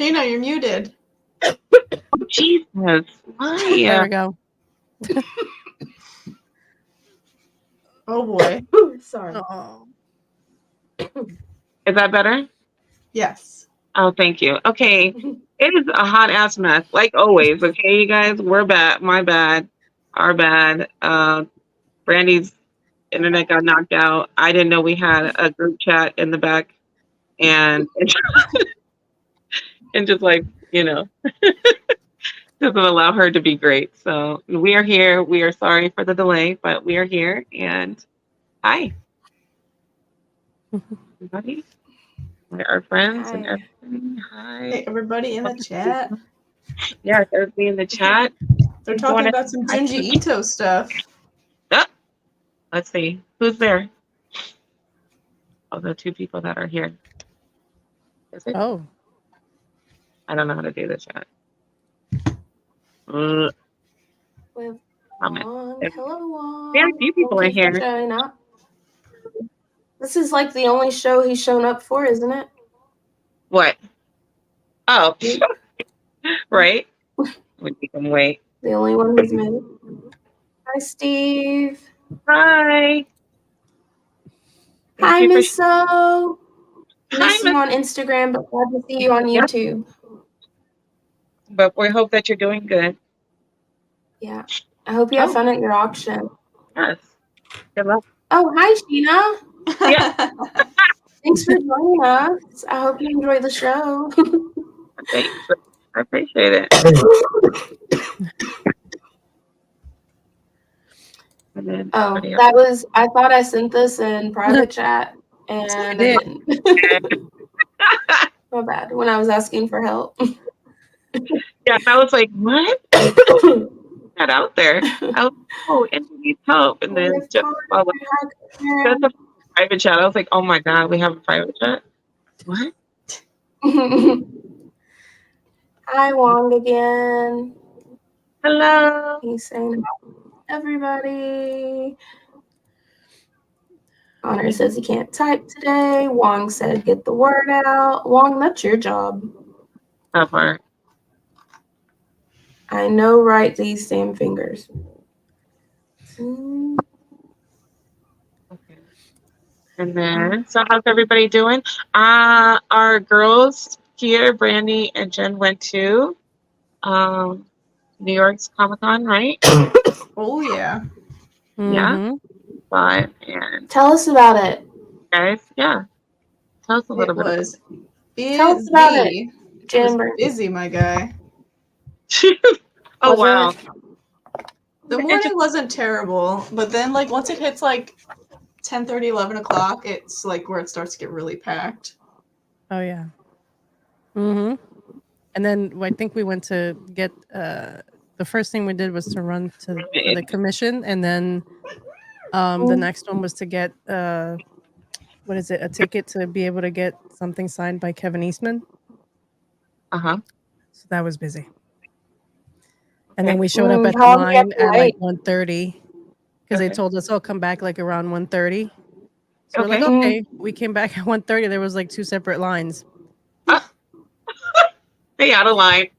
Shayna, you're muted. Oh, Jesus. Why? There we go. Oh boy. Sorry. Oh. Is that better? Yes. Oh, thank you. Okay. It is a hot ass mess, like always. Okay, you guys, we're bad. My bad. Our bad. Brandy's internet got knocked out. I didn't know we had a group chat in the back, and and just like doesn't allow her to be great. So we are here. We are sorry for the delay, but we are here. And hi, everybody. We're our friends and everything. Hi. Hey, everybody in the chat. Yes, everybody in the chat. They're talking about some Junji Ito stuff. Oh, let's see. Who's there? Oh, the two people that are here. Is it? Oh. I don't know how to do the chat. With Comment. Wong. Hello, Wong. Very few people in here. Showing up. This is like the only show he's shown up for, isn't it? What? Oh, right. We can wait. The only one he's made. Hi, Steve. Hi. Hi, Miss So. Hi, Miss you on Instagram, but glad to see you on YouTube. But we hope that you're doing good. Yeah. I hope you have fun at your auction. Yes. Good luck. Oh, hi, Sheena. Yeah. Thanks for joining us. I hope you enjoy the show. Thanks. I appreciate it. Oh, that was, I thought I sent this in private chat and I didn't. My bad. When I was asking for help. Yeah, I was like, what? Not out there. I was and he needs help. And then just that's a private chat. I was like, oh my God, we have a private chat? What? Hi, Wong again. Hello. He's saying everybody. Honor says he can't type today. Wong said get the word out. Wong, that's your job. That part. I know, right? These same fingers. Okay. And then, so how's everybody doing? Our girls here, Brandy and Jen, went to New York's Comic-Con, right? Oh yeah. Yeah. But and Tell us about it, guys. Yeah. Tell us a little bit. Was busy. Tell us about it, It was busy, my guy. Oh wow. The morning wasn't terrible, but then like once it hits like 10:30, 11 o'clock, it's like where it starts to get really packed. Oh yeah. And then I think we went to get the first thing we did was to run to the commission, and then the next one was to get what is it? A ticket to be able to get something signed by Kevin Eastman. So that was busy. And then we showed up at the line at like 1:30 because they told us, "Oh, come back like around 1:30." So we're like, "Okay." We came back at 1:30. There was like 2 separate lines. They out of line.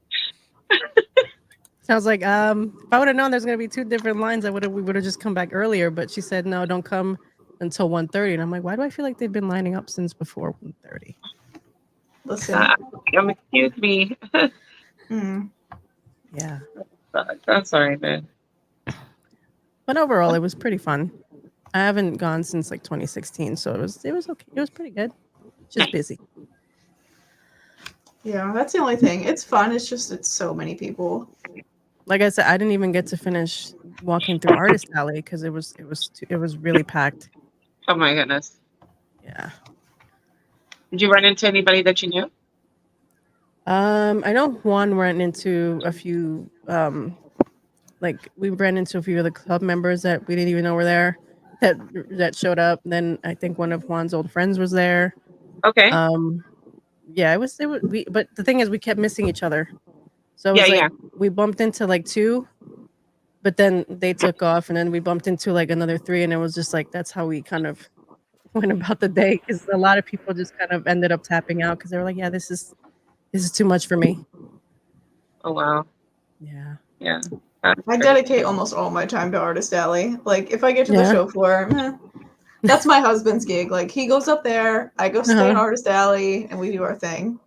So I was like, if I would have known there's gonna be 2 different lines, we would have just come back earlier. But she said, "No, don't come until 1:30." And I'm like, why do I feel like they've been lining up since before 1:30? Listen, excuse me. Yeah. I'm sorry, man. But overall, it was pretty fun. I haven't gone since like 2016, so it was okay. It was pretty good. Just busy. Yeah, that's the only thing. It's fun. It's just it's so many people. Like I said, I didn't even get to finish walking through Artist Alley because it was really packed. Oh my goodness. Yeah. Did you run into anybody that you knew? I know Juan ran into a few. Like we ran into a few of the club members that we didn't even know were there that showed up. And then I think one of Juan's old friends was there. Okay. Yeah, it was. But the thing is, we kept missing each other. So it was we bumped into like 2, but then they took off, and then we bumped into like another 3, and it was just like that's how we kind of went about the day because a lot of people just kind of ended up tapping out because they were like, yeah, this is This is too much for me. Oh wow. Yeah. Yeah. I dedicate almost all my time to Artist Alley. Like, if I get to the Yeah. show floor, that's my husband's gig. Like, he goes up there, I go stay in Artist Alley, and we do our thing.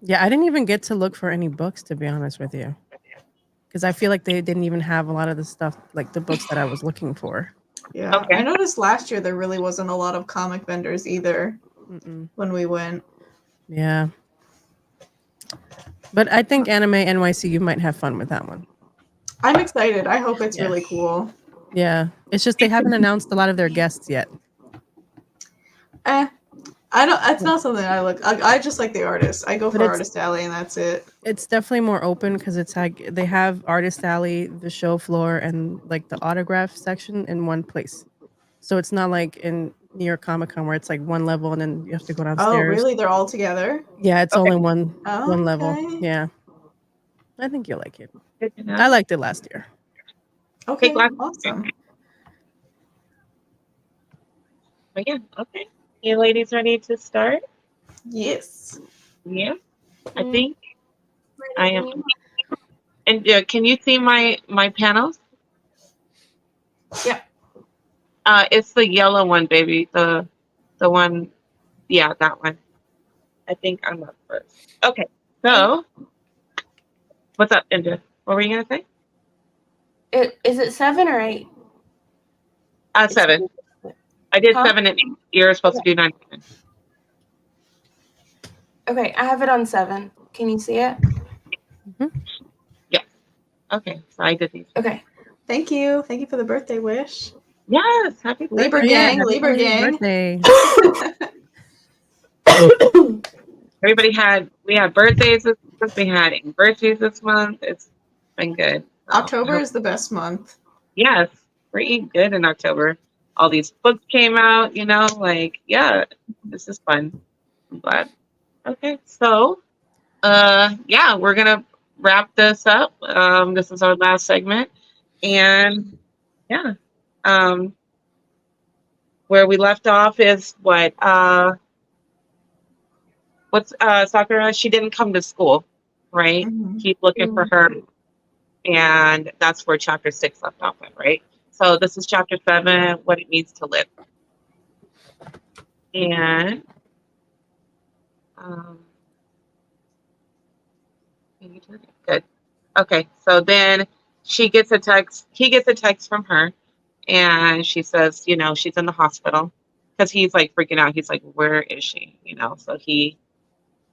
Yeah, I didn't even get to look for any books, to be honest with you, because I feel like they didn't even have a lot of the stuff, like the books that I was looking for. Yeah, Okay. I noticed last year there really wasn't a lot of comic vendors either when we went. Yeah. But I think Anime NYC, you might have fun with that one. I'm excited. I hope it's Yeah. really cool. Yeah. It's just they haven't announced a lot of their guests yet. I don't. It's not something I look. I just like the artists. I go But for it's- Artist Alley, and that's it. It's definitely more open because it's like they have Artist Alley, the show floor, and like the autograph section in one place. So it's not like in New York Comic Con where it's like one level and then you have to go downstairs. Oh, really? They're all together? Yeah, it's only one level. Okay. Yeah. I think you'll like it. Good to know. I liked it last year. Okay, glad- awesome. But yeah, okay. You ladies ready to start? Yes. Yeah. I think I am. And can you see my panels? Yeah. It's the yellow one, baby. The one. Yeah, that one. I think I'm up first. Okay. So, what's up, Indra? What were you gonna say? Is it 7 or 8? 7. I did Huh? 7 and 8. You're supposed to do 9. Okay, I have it on 7. Can you see it? Yeah. Okay. So I did these. Okay. Thank you. Thank you for the birthday wish. Yes. Happy Libra birthday. gang. happy Libra gang. birthday. Everybody we had birthdays this month. We had anniversaries this month. It's been good. October is the best month. Yes. We're eating good in October. All these books came out, yeah, this is fun. I'm glad. Okay. So, yeah, we're going to wrap this up. This is our last segment. And yeah, where we left off is what's Sakura? She didn't come to school, right? Keep looking for her, and that's where chapter 6 left off at, right? So this is chapter 7, what it means to live, and good. Okay, so then he gets a text from her, and she says, she's in the hospital because he's like freaking out. He's like, where is she? So he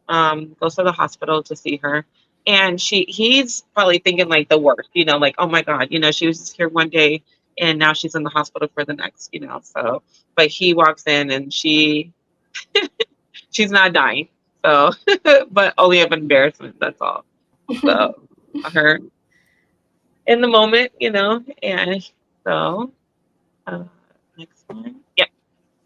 goes to the hospital to see her, and he's probably thinking like the worst, like, oh my God, she was just here one day and now she's in the hospital for the next, so, but he walks in and she's not dying, so but only of embarrassment, that's all. So her in the moment, and so next one. Yep.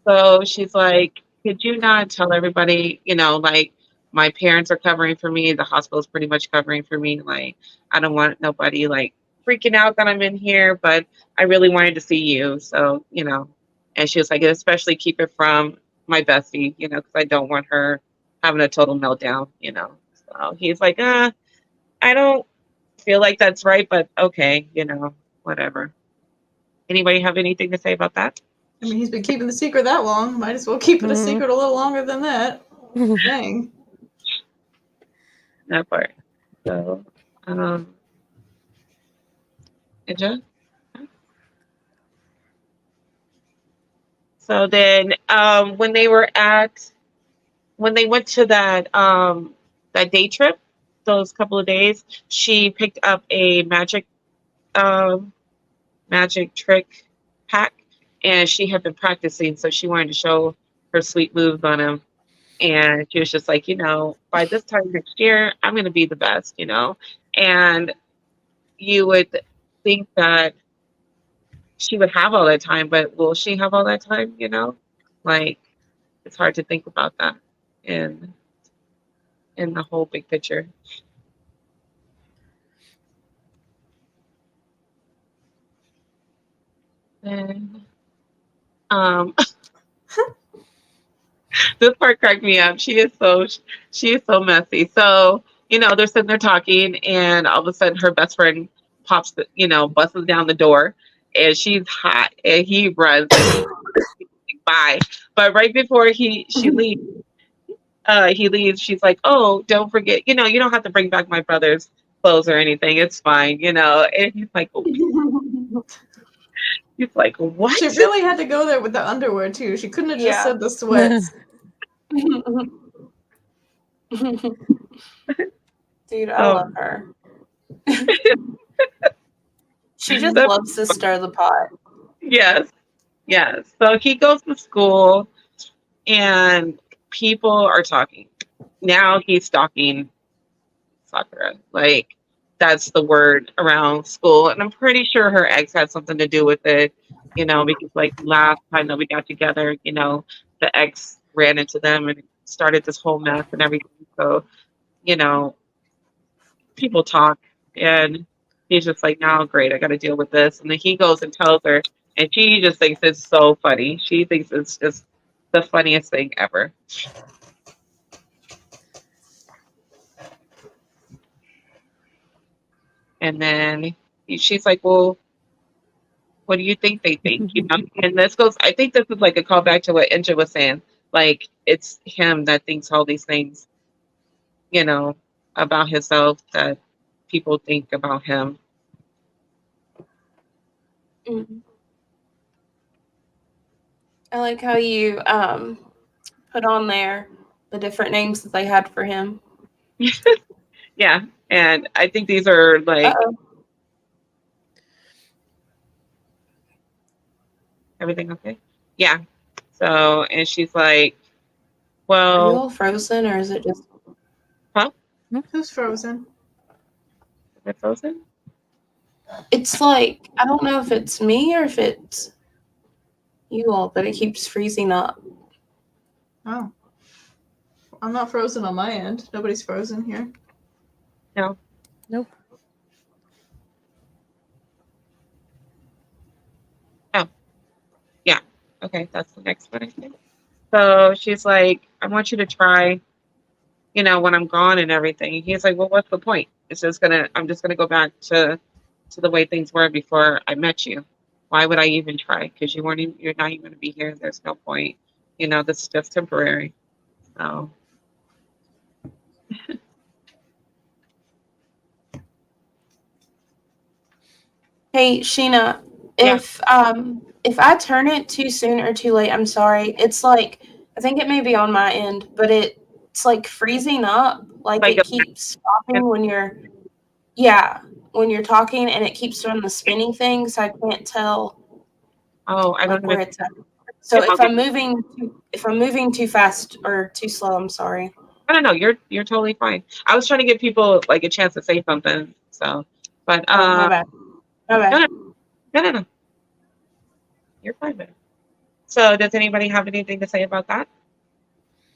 So she's like, could you not tell everybody, like my parents are covering for me, the hospital's pretty much covering for me. Like, I don't want nobody like freaking out that I'm in here, but I really wanted to see you. So, and she was like, especially keep it from my bestie, because I don't want her having a total meltdown, So he's like, I don't feel like that's right, but okay, whatever. Anybody have anything to say about that? I mean, he's been keeping the secret that long. Might as well keep it a secret a little longer than that. Dang. That part. So, Inja? So then, when they went to that day trip, those couple of days, she picked up a magic trick pack, and she had been practicing, so she wanted to show her sweet moves on him. And she was just like, by this time next year, I'm going to be the best, and you would think that she would have all that time, but will she have all that time, like, it's hard to think about that in the whole big picture. And This part cracked me up. She is so messy. So, they're sitting there talking and all of a sudden her best friend pops busts down the door and she's hot and he runs like bye. But right before he leaves, she's like, "Oh, don't forget, you don't have to bring back my brother's clothes or anything. It's fine, And he's like, oh, he's like, what? She really had to go there with the underwear too. She couldn't have just Yeah. said the sweats. Dude, I love her. She just So- loves to stir the pot. Yes. Yes. So he goes to school and people are talking. Now he's stalking Sakura. Like, that's the word around school. And I'm pretty sure her ex had something to do with it, because like last time that we got together, the ex ran into them and started this whole mess and everything. So, people talk and he's just like, now great, I got to deal with this. And then he goes and tells her, and she just thinks it's so funny. She thinks it's just the funniest thing ever. And then she's like, well, what do you think they think? And this goes, I think this is like a callback to what Inja was saying. Like, it's him that thinks all these things, about himself that people think about him. Mhm. I like how you put on there the different names that they had for him. Yeah. And I think these are like, everything okay? Yeah. So, and she's like, Are you well, all frozen or is it just Who's frozen? is it frozen? it's like I don't know if it's me or if it's you all, but it keeps freezing up. Oh. I'm not frozen on my end. Nobody's frozen here. No. Nope. Oh, yeah. Okay, that's the next one, I think. So she's like, I want you to try, when I'm gone and everything. He's like, well, what's the point? I'm just gonna go back to the way things were before I met you. Why would I even try? Because you're not even gonna be here. There's no point. This is just temporary. So Hey Sheena, Yeah. if I turn it too soon or too late, I'm sorry. It's like I think it may be on my end, but it's like freezing up. Like Like it keeps stopping when you're talking and it keeps doing the spinning thing, so I can't tell I don't like where even it's at. So I'll if I'm moving too fast or too slow, I'm sorry. I don't know. You're totally fine. I was trying to give people like a chance to say something. So, but Oh, my bad. My bad. no. You're fine, man. So, does anybody have anything to say about that?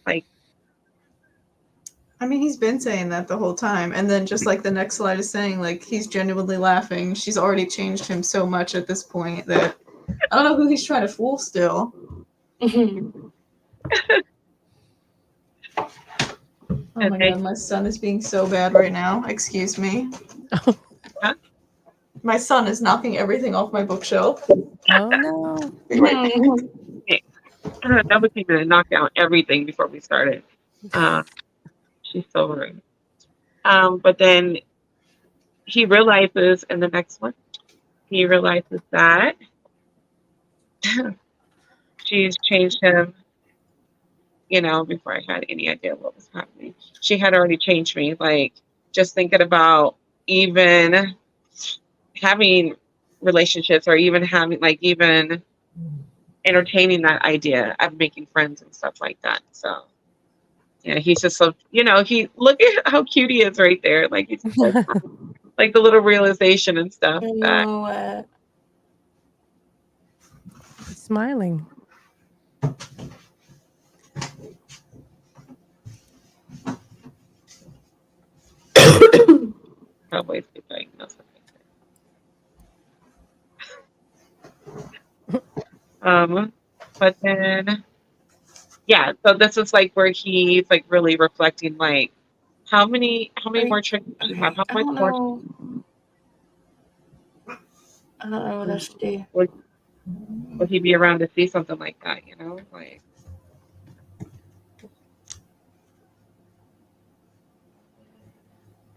Like, I mean, he's been saying that the whole time. And then just like the next slide is saying, like, he's genuinely laughing. She's already changed him so much at this point that I don't know who he's trying to fool still. Oh my god, my son is being so bad right now. Excuse me. Huh? My son is knocking everything off my bookshelf. Oh no. Be right back. that was even to knock down everything before we started. She's so rude. But then he realizes in the next one, he realizes that she's changed him. Before I had any idea what was happening, she had already changed me. Like, just thinking about even having relationships or even having even entertaining that idea of making friends and stuff like that. So yeah, he's just so he look at how cute he is right there. Like, he's so like the little realization and stuff You that know what? He's smiling. Cowboys be like, no, but then Yeah, so this is like where he's like really reflecting, like how many more tricks do you have? Okay, How I much don't more know. I don't know what I should do. would would he be around to see something like that? Like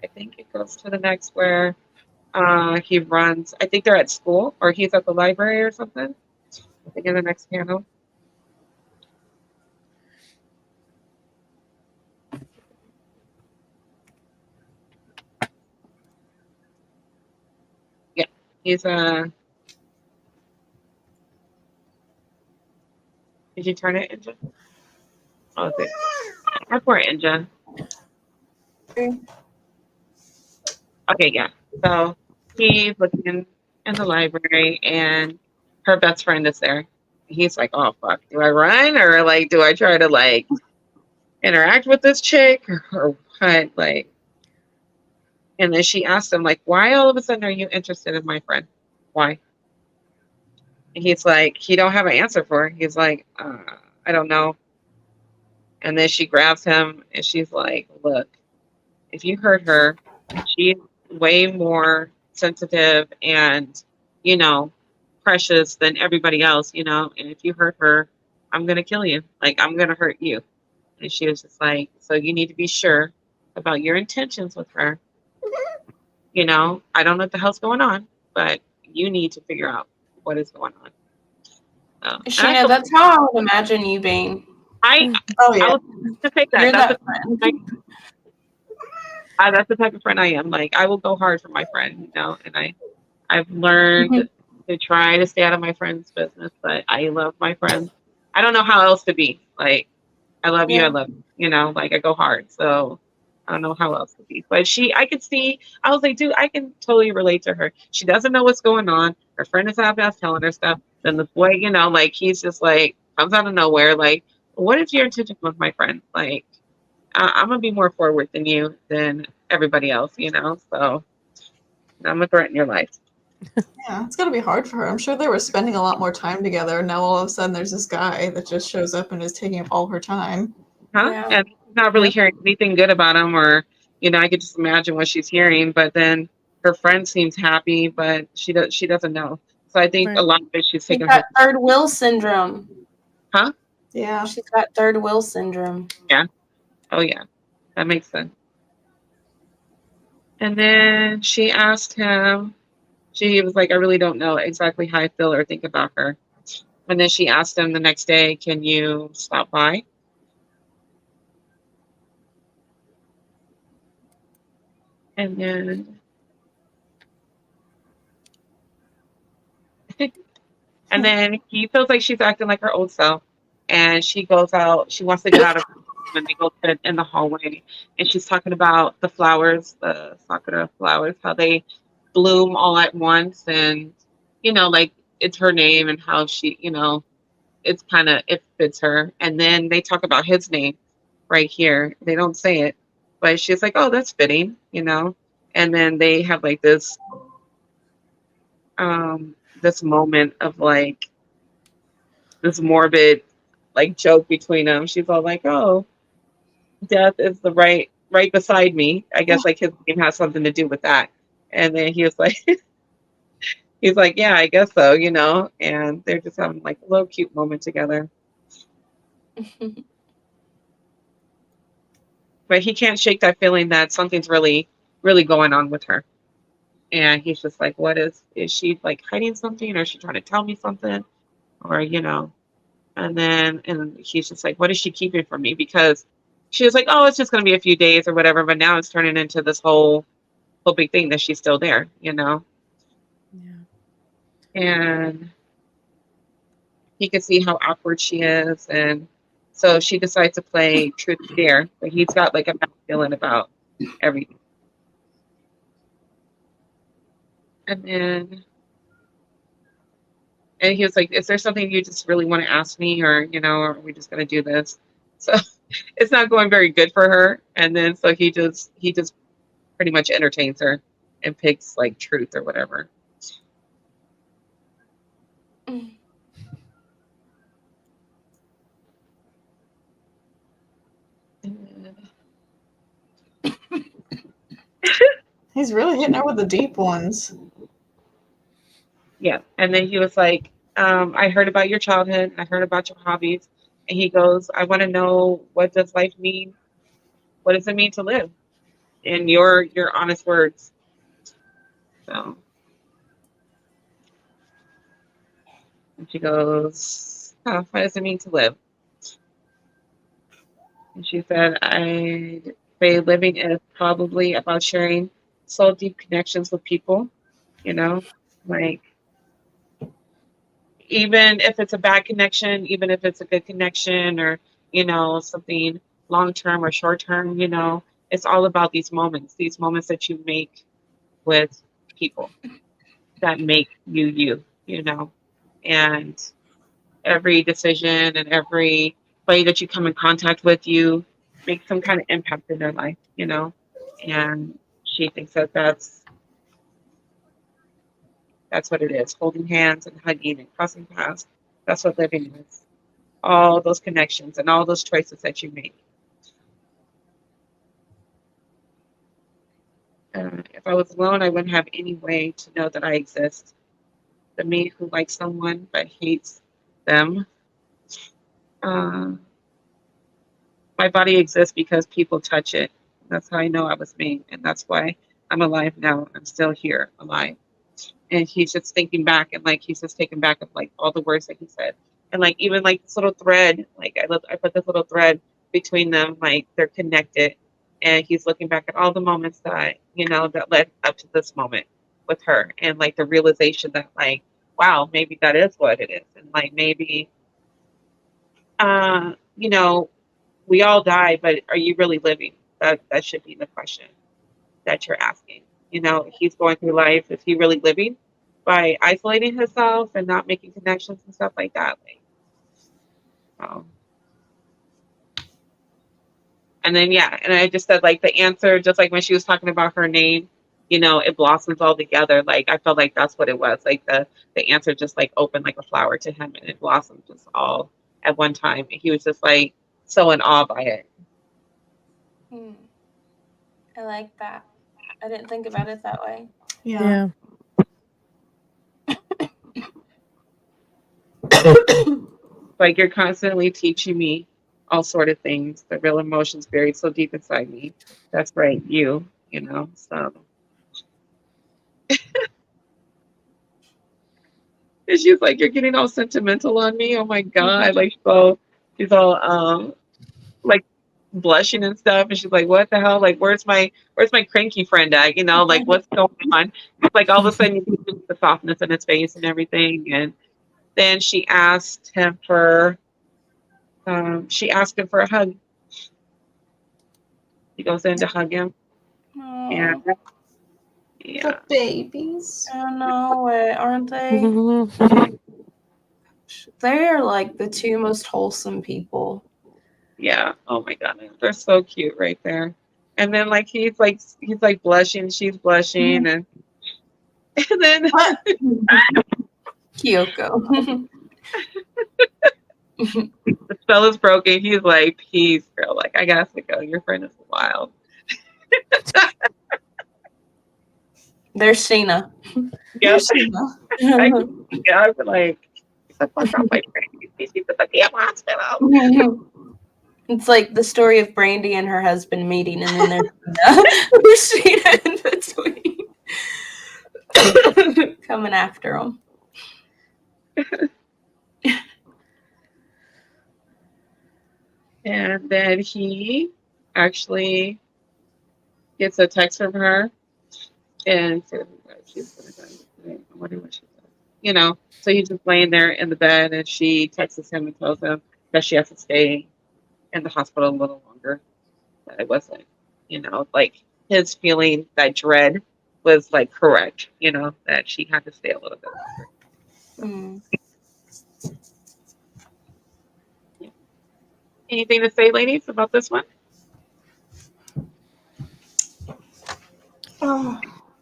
I think it goes to the next where he runs. I think they're at school or he's at the library or something. I think in the next panel. Yeah, he's did you turn it into? Oh, is it? Our poor Inja. Okay, yeah. So he's looking in the library and her best friend is there. He's like, oh fuck, do I run or like do I try to like interact with this chick or what? Like, and then she asked him, like, why all of a sudden are you interested in my friend? Why? And he's like, he don't have an answer for her. He's like, I don't know. And then she grabs him and she's like, look, if you hurt her, she's way more sensitive and, you know, precious than everybody else. And if you hurt her, I'm going to kill you. Like, I'm going to hurt you. And she was just like, so you need to be sure about your intentions with her. I don't know what the hell's going on, but you need to figure out what is going on. And Sheena, that's how I would imagine you being. I, Oh I yeah. was to take that. You're That's that friend. that's the type of friend I am. Like, I will go hard for my friend, and I've learned to try to stay out of my friends' business, but I love my friends. I don't know how else to be. Like, I love you, I Yeah. love you, like I go hard. So I don't know how else to be. But I could see, I was like, dude, I can totally relate to her. She doesn't know what's going on. Her friend is half-ass telling her stuff. Then the boy, like he's just like comes out of nowhere, like, what is your intention with my friend? Like, I'm gonna be more forward than everybody else. So I'm gonna threaten your life. Yeah, it's gotta be hard for her. I'm sure they were spending a lot more time together. Now all of a sudden there's this guy that just shows up and is taking up all her time. Huh? Yeah. And she's not really Yep. hearing anything good about him, or I could just imagine what she's hearing. But then her friend seems happy, but she doesn't know. So I think a Right. lot of it she's She's taking got her. third wheel syndrome. Huh? Yeah. She's got third wheel syndrome. Yeah. Oh yeah, that makes sense. And then she asked him. She was like, I really don't know exactly how I feel or think about her. And then she asked him the next day, can you stop by? And then And then he feels like she's acting like her old self. And she goes out, she wants to get out of her room and they go sit in the hallway. And she's talking about the flowers, the sakura flowers, how they bloom all at once. And, like it's her name and how it fits her. And then they talk about his name right here. They don't say it, but she's like, oh, that's fitting. And then they have like this moment of like, this morbid like joke between them. She's all like, "Oh, death is the right beside me." I guess like his name has something to do with that. And then he was like, he's like, "Yeah, I guess so." And they're just having like a little cute moment together. But he can't shake that feeling that something's really, really going on with her. And he's just like, "What is she like hiding something, or is she trying to tell me something, or?" And he's just like, what is she keeping from me? Because she was like, oh, it's just going to be a few days or whatever. But now it's turning into this whole big thing that she's still there. Yeah. And he can see how awkward she is. And so she decides to play truth or dare. But he's got like a bad feeling about everything. And he was like, is there something you just really want to ask me, or are we just going to do this? So it's not going very good for her. And then so he just pretty much entertains her and picks like truth or whatever. He's really hitting her with the deep ones. Yeah. And then he was like, I heard about your childhood. I heard about your hobbies. And he goes, I want to know, what does life mean? What does it mean to live? In your honest words. So, and she goes, huh, what does it mean to live? And she said, I'd say living is probably about sharing soul deep connections with people, you know, like even if it's a bad connection, even if it's a good connection, or, something long term or short term, it's all about these moments that you make with people that make you, and every decision and every way that you come in contact with you makes some kind of impact in their life. And she thinks that that's what it is, holding hands and hugging and crossing paths. That's what living is, all those connections and all those choices that you make. If I was alone, I wouldn't have any way to know that I exist. The me who likes someone but hates them. uh, My body exists because people touch it. That's how I know I was made, and that's why I'm alive now. I'm still here, alive. And he's just thinking back, and like he's just taken back of like all the words that he said, and like even like this little thread. Like I put this little thread between them, like they're connected, and he's looking back at all the moments that led up to this moment with her, and like the realization that like, wow, maybe that is what it is, and like maybe, uh, you know, we all die, but are you really living? That should be the question that you're asking. He's going through life. Is he really living by isolating himself and not making connections and stuff like that? Um, and then yeah, and I just said like the answer, just like when she was talking about her name, it blossoms all together. Like I felt like that's what it was. Like the answer just like opened like a flower to him, and it blossomed just all at one time. And he was just like so in awe by it. I like that. I didn't think about it that way. Yeah. Like you're constantly teaching me all sort of things, the real emotions buried so deep inside me. That's right, so. And she's like, you're getting all sentimental on me. Oh my God. Like, so she's all like blushing and stuff. And she's like, what the hell? Like, where's my cranky friend at? Like what's going on? It's like all of a sudden you see the softness in his face and everything. And then she asked him for a hug. He goes in to hug him. And yeah. The babies. I know it, aren't they? They're like the two most wholesome people. Yeah. Oh my God. They're so cute right there. And then like he's like blushing, she's blushing, and then Kyoko. the spell is broken. He's like, peace, girl. Like, I got to go. Your friend is wild. There's Sheena. Yep. I was like, get the fuck off my friend. She's at the damn hospital. It's like the story of Brandy and her husband meeting, and then there's Sheena in between. Coming after him. And then he actually gets a text from her and says she's going to die today. I wonder what she said. So he's just laying there in the bed, and she texts him and tells him that she has to stay in the hospital a little longer. That it wasn't, like his feeling, that dread was like correct, that she had to stay a little bit longer. Yeah. Anything to say, ladies, about this one? Oh,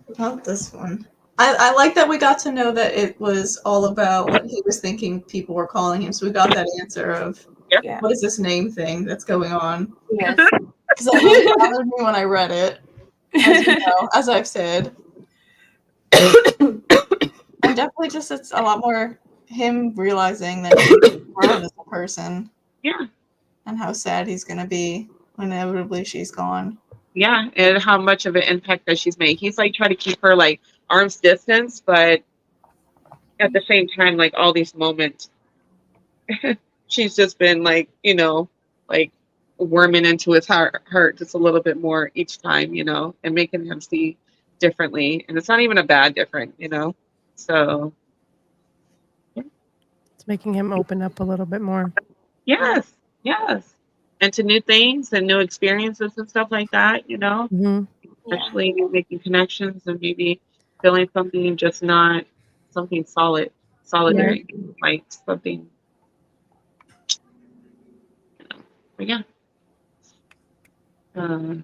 about this one. I like that we got to know that it was all about what he was thinking people were calling him. So we got that answer of what is this name thing that's going on? Yes. Because that really bothered me when I read it. as you know, as I've said. And definitely just it's a lot more him realizing that he's grown as a person Yeah. and how sad he's gonna be when inevitably she's gone. Yeah. And how much of an impact that she's made. He's like trying to keep her like arm's distance, but at the same time, like all these moments, she's just been like, like worming into his heart just a little bit more each time, and making him see differently. And it's not even a bad different. So It's making him open up a little bit more. yes, yes. And to new things and new experiences and stuff like that, Hmm. actually making connections and maybe feeling something, just not something solidary, like something, but yeah. Uh,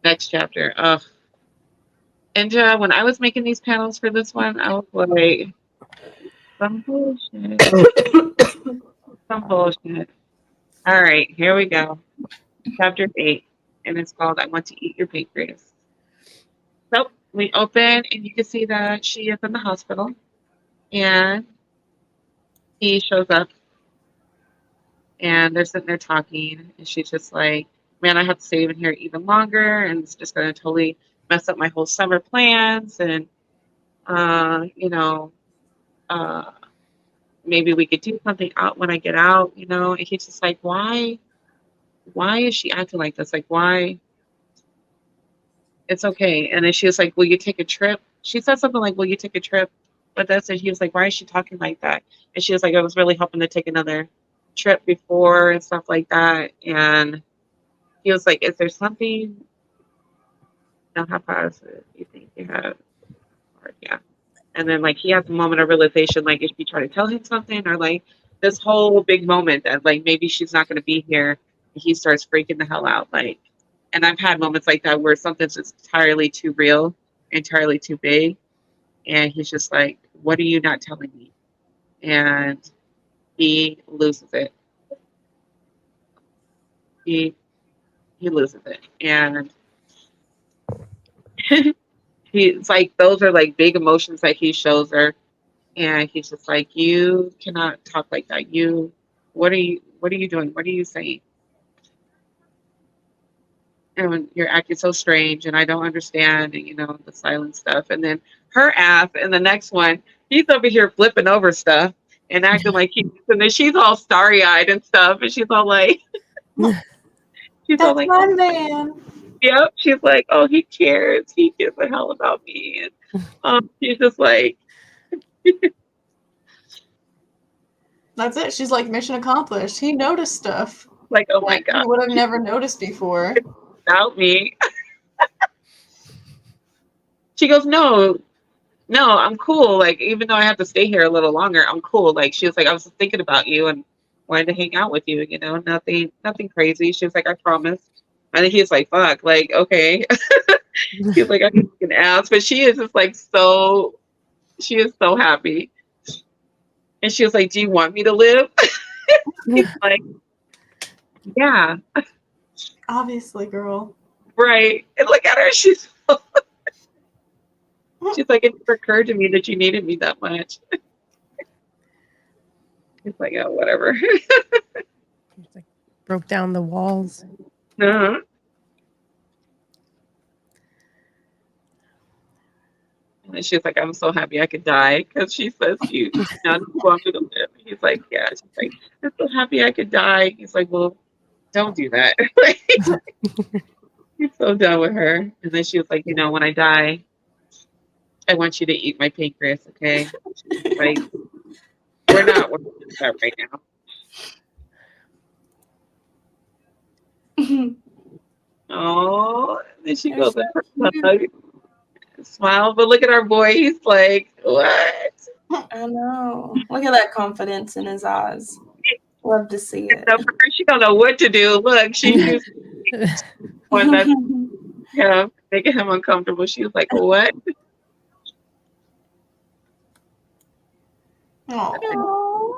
Next chapter. And when I was making these panels for this one, I was like, some bullshit. Some bullshit. All right, here we go. Chapter 8. And it's called I Want to Eat Your Pancreas. So we open and you can see that she is in the hospital. And he shows up and they're sitting there talking. And she's just like, man, I have to stay in here even longer. And it's just going to totally mess up my whole summer plans. And, you know, uh, maybe we could do something out when I get out, And he's just like, why is she acting like this? Like, why? It's okay. And then she was like, will you take a trip? She said something like, will you take a trip? But that's it. He was like, why is she talking like that? And she was like, I was really hoping to take another trip before and stuff like that. And he was like, is there something? Now, how fast you think you have? Or, yeah. And then like he has a moment of realization, like, is she trying to tell him something, or like this whole big moment that like maybe she's not going to be here. And he starts freaking the hell out, like. And I've had moments like that where something's just entirely too real, entirely too big, and he's just like, "What are you not telling me?" And he loses it. He loses it, and he's like, those are like big emotions that he shows her. And he's just like, you cannot talk like that. What are you doing? What are you saying? And you're acting so strange and I don't understand, and the silent stuff. And then her ass in the next one, he's over here flipping over stuff and acting like and then she's all starry-eyed and stuff, and she's all like That's my oh, man. yep. She's like, oh, he cares. He gives a hell about me. And she's just like, That's it. She's like, mission accomplished. He noticed stuff like, oh my that God, he would have never noticed before. about me. She goes, no, I'm cool. Like, even though I have to stay here a little longer, I'm cool. Like, she was like, I was thinking about you and wanted to hang out with you, nothing crazy. She was like, I promise. And then he's like, fuck, like, okay. He's like, I can ask. But she is just like she is so happy. And she was like, do you want me to live? He's like, yeah, Obviously, girl. right. And look at her. She's like, it never occurred to me that you needed me that much. He's like, oh, whatever. Like, broke down the walls. Uh-huh. And she's like, I'm so happy I could die, because she says you not want me to live. He's like, yeah. She's like, I'm so happy I could die. He's like, well, don't do that. He's so done with her. And then she was like, when I die, I want you to eat my pancreas, okay? She's like, we're not working on that right now. Oh, and then she goes in for a hug, smile. But look at our boy. He's like, what? I know. Look at that confidence in his eyes. Love to see it. So for her, she don't know what to do. Look, she used one that's making him uncomfortable. She was like, what? Oh.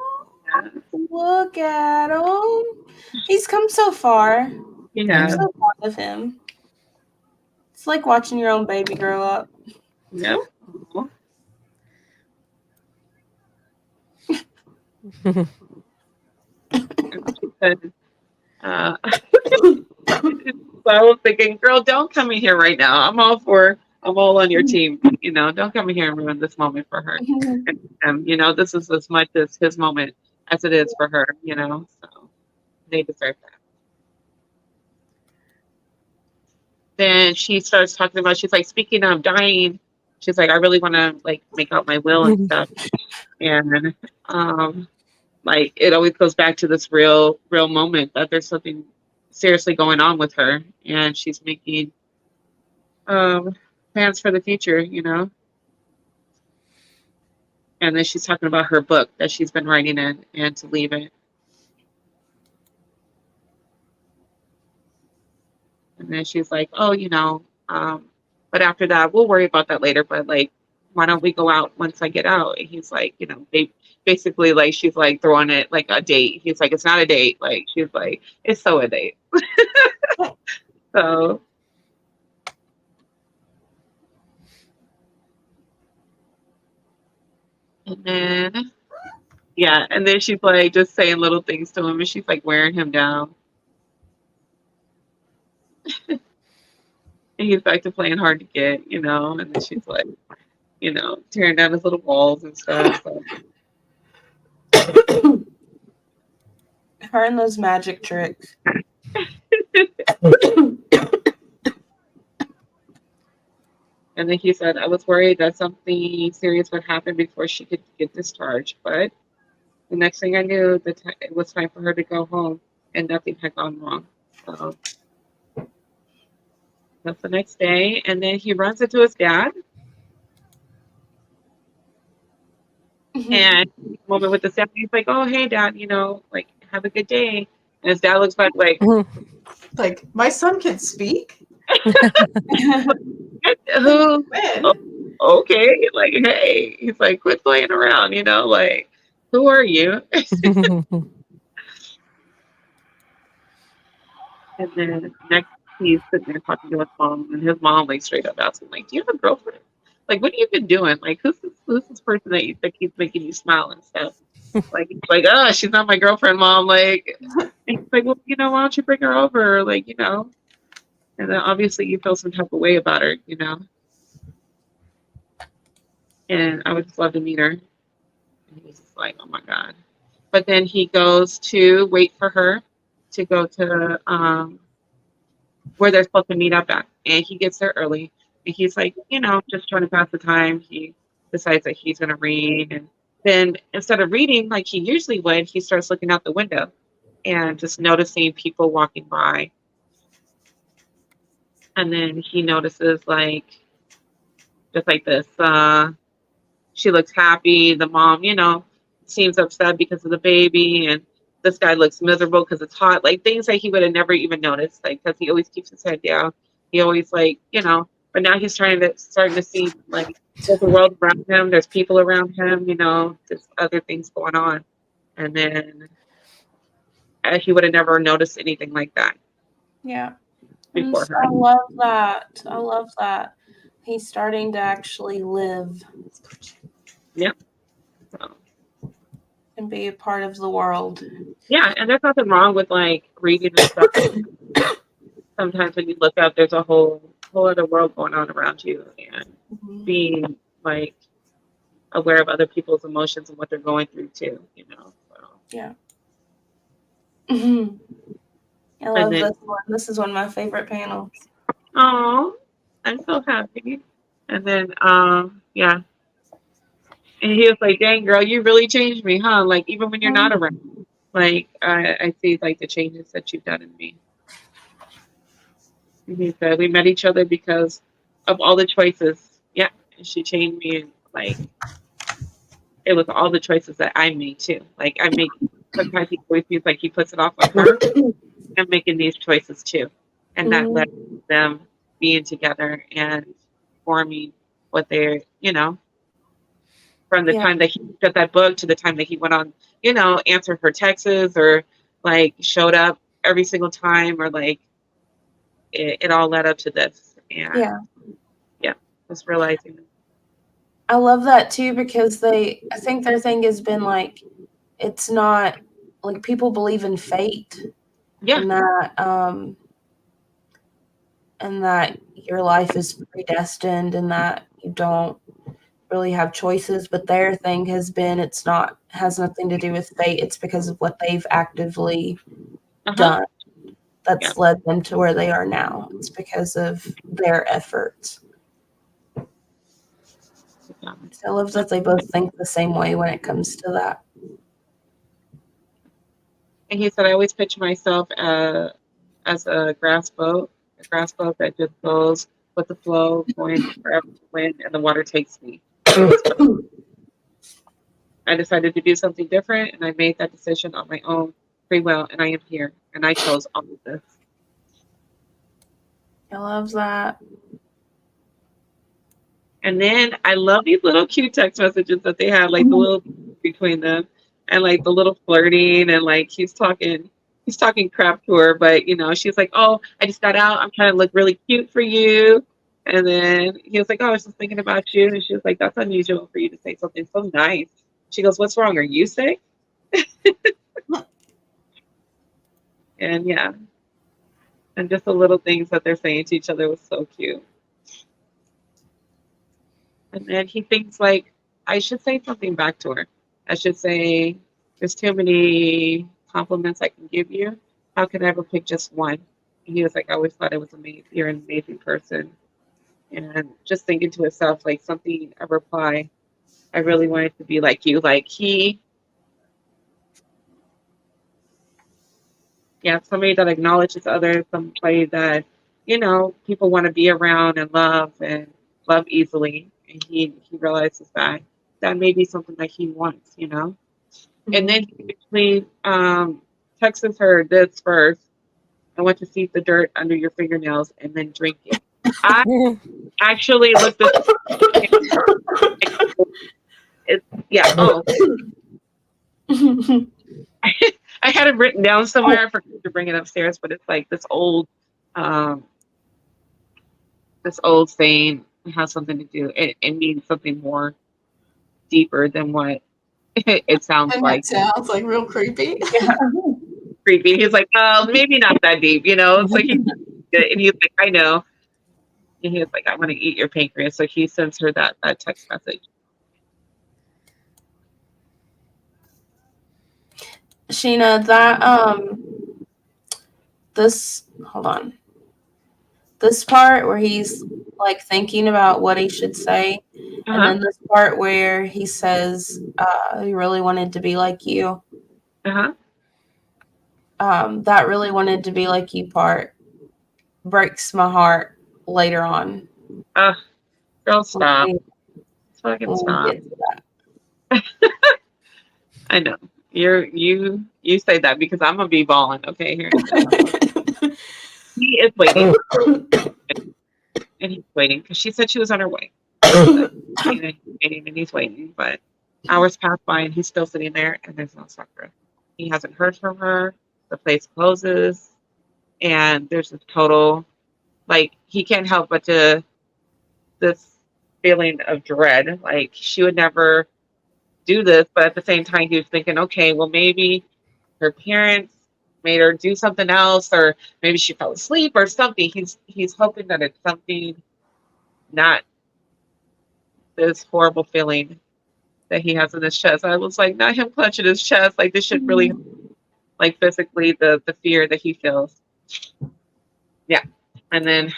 Look at him. He's come so far. Yeah. I'm so proud of him. It's like watching your own baby grow up. Yep. And she said, so I was thinking, girl, don't come in here right now. I'm all on your team. Don't come in here and ruin this moment for her. And this is as much as his moment as it is for her, so they deserve that. Then she starts talking about, she's like, speaking of dying, she's like, I really want to like make out my will and stuff. And like it always goes back to this real moment that there's something seriously going on with her, and she's making plans for the future, and then she's talking about her book that she's been writing in and to leave it. And then she's like, oh, but after that we'll worry about that later, but like why don't we go out once I get out? And he's like, they basically, like, she's like throwing it like a date. He's like, it's not a date. Like, she's like, it's so a date. So and then and then she's like just saying little things to him, and she's like wearing him down. And he's back to playing hard to get, and then she's like, tearing down his little walls and stuff. So. Her and those magic tricks. And then he said, I was worried that something serious would happen before she could get discharged. But the next thing I knew, it was time for her to go home, and nothing had gone wrong. So that's the next day. And then he runs into his dad. And moment with the dad, he's like, oh, hey, Dad, like, have a good day. And his dad looks back like, my son can speak? Who? When? Okay, like, hey, he's like, quit playing around, like, who are you? And then next, he's sitting there talking to his mom, and his mom, like, straight up asking, like, do you have a girlfriend? Like, what have you been doing? Like, who's this person that keeps making you smile and stuff? Like, oh, she's not my girlfriend, Mom. Like, he's like, well, why don't you bring her over? Like, and then obviously you feel some type of way about her, And I would just love to meet her. And he was just like, oh my God. But then he goes to wait for her to go to where they're supposed to meet up at. And he gets there early. And he's like, just trying to pass the time. He decides that he's going to read. And then instead of reading like he usually would, he starts looking out the window and just noticing people walking by. And then he notices, like, just like this, she looks happy. The mom, seems upset because of the baby. And this guy looks miserable because it's hot. Like, things that he would have never even noticed, like, because he always keeps his head down. He always, like, but now he's starting to see, like, there's a world around him. There's people around him, there's other things going on. And then he would have never noticed anything like that. Yeah. Before her. I love that. He's starting to actually live. Yep. So. And be a part of the world. Yeah, and there's nothing wrong with, like, reading and stuff. Sometimes when you look up, there's a whole other world going on around you, and being, like, aware of other people's emotions and what they're going through too, So. Yeah. I love this one. This is one of my favorite panels. Oh, I'm so happy. And then, yeah. And he was like, dang, girl, you really changed me, huh? Like, even when you're not around. Like, I see, like, the changes that you've done in me. And he said, we met each other because of all the choices. Yeah, and she changed me. And, like, it was all the choices that I made, too. Like, sometimes he always feels like he puts it off on her. I'm making these choices, too. And that led to them being together and forming what they're, from the time that he got that book to the time that he went on, answered her texts or, like, showed up every single time, or, like, it all led up to this. And Yeah. just realizing. I love that too because I think their thing has been like, it's not like people believe in fate Yeah. and that your life is predestined and that you don't really have choices. But their thing has been has nothing to do with fate. It's because of what they've actively done that's Yeah. led them to where they are now. It's because of their efforts. Yeah. So I love that they both think the same way when it comes to that. And he said, I always picture myself as a grass boat that just goes with the flow, going wherever the wind and the water takes me. I decided to do something different, and I made that decision on my own free will, and I am here, and I chose all of this. I love that. And then I love these little cute text messages that they have, like the little between them, and like the little flirting, and like he's talking crap to her, but she's like, "Oh, I just got out. I'm trying to look really cute for you." And then he was like, "Oh, I was just thinking about you," and she was like, "That's unusual for you to say something so nice." She goes, "What's wrong? Are you sick?" And yeah, and just the little things that they're saying to each other was so cute. And then he thinks like, I should say something back to her. I should say, there's too many compliments I can give you. How can I ever pick just one? And he was like, I always thought it was amazing. You're an amazing person. And just thinking to himself, like something, a reply, I really wanted to be like you. Like somebody that acknowledges others, somebody that, people want to be around and love easily. And he realizes that may be something that he wants. And then he actually texts her this first. I want to see the dirt under your fingernails and then drink it. I actually looked at it. Yeah. Oh, I had it written down somewhere. I forgot to bring it upstairs, but it's like um, this old saying. It has something to do. It means something more deeper than what it sounds And like. it sounds like real creepy. Creepy. He's like, maybe not that deep. It's like and he's like, I know. And he was like, I want to eat your pancreas. So he sends her that text message. Sheena, hold on. This part where he's like thinking about what he should say, and then this part where he says he really wanted to be like you. That really wanted to be like you part breaks my heart later on. Girl, stop. Fucking When stop. we get to that. I know. You say that because I'm gonna be balling, okay, here in a minute. He is waiting. And he's waiting because she said she was on her way. And he's waiting, but hours pass by and he's still sitting there and there's no Sakura. He hasn't heard from her. The place closes and there's this total, like, he can't help but this feeling of dread. Like, she would never do this, but at the same time, he was thinking, okay, well, maybe her parents made her do something else, or maybe she fell asleep or something. He's hoping that it's something, not this horrible feeling that he has in his chest. I was like, not him clenching his chest. Like, this should really, like, physically the fear that he feels. Yeah. And then,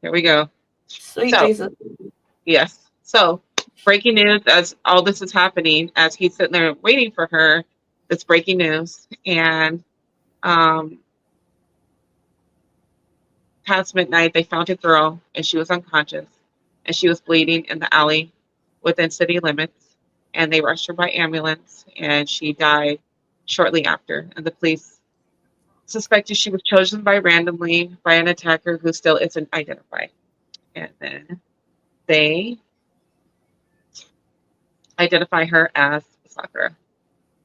here we go. Sweet Jesus. Yes. So, breaking news as all this is happening, as he's sitting there waiting for her, it's breaking news. And past midnight, they found a girl and she was unconscious and she was bleeding in the alley within city limits. And they rushed her by ambulance and she died shortly after. And the police suspected she was chosen randomly by an attacker who still isn't identified. And then they identify her as Sakura.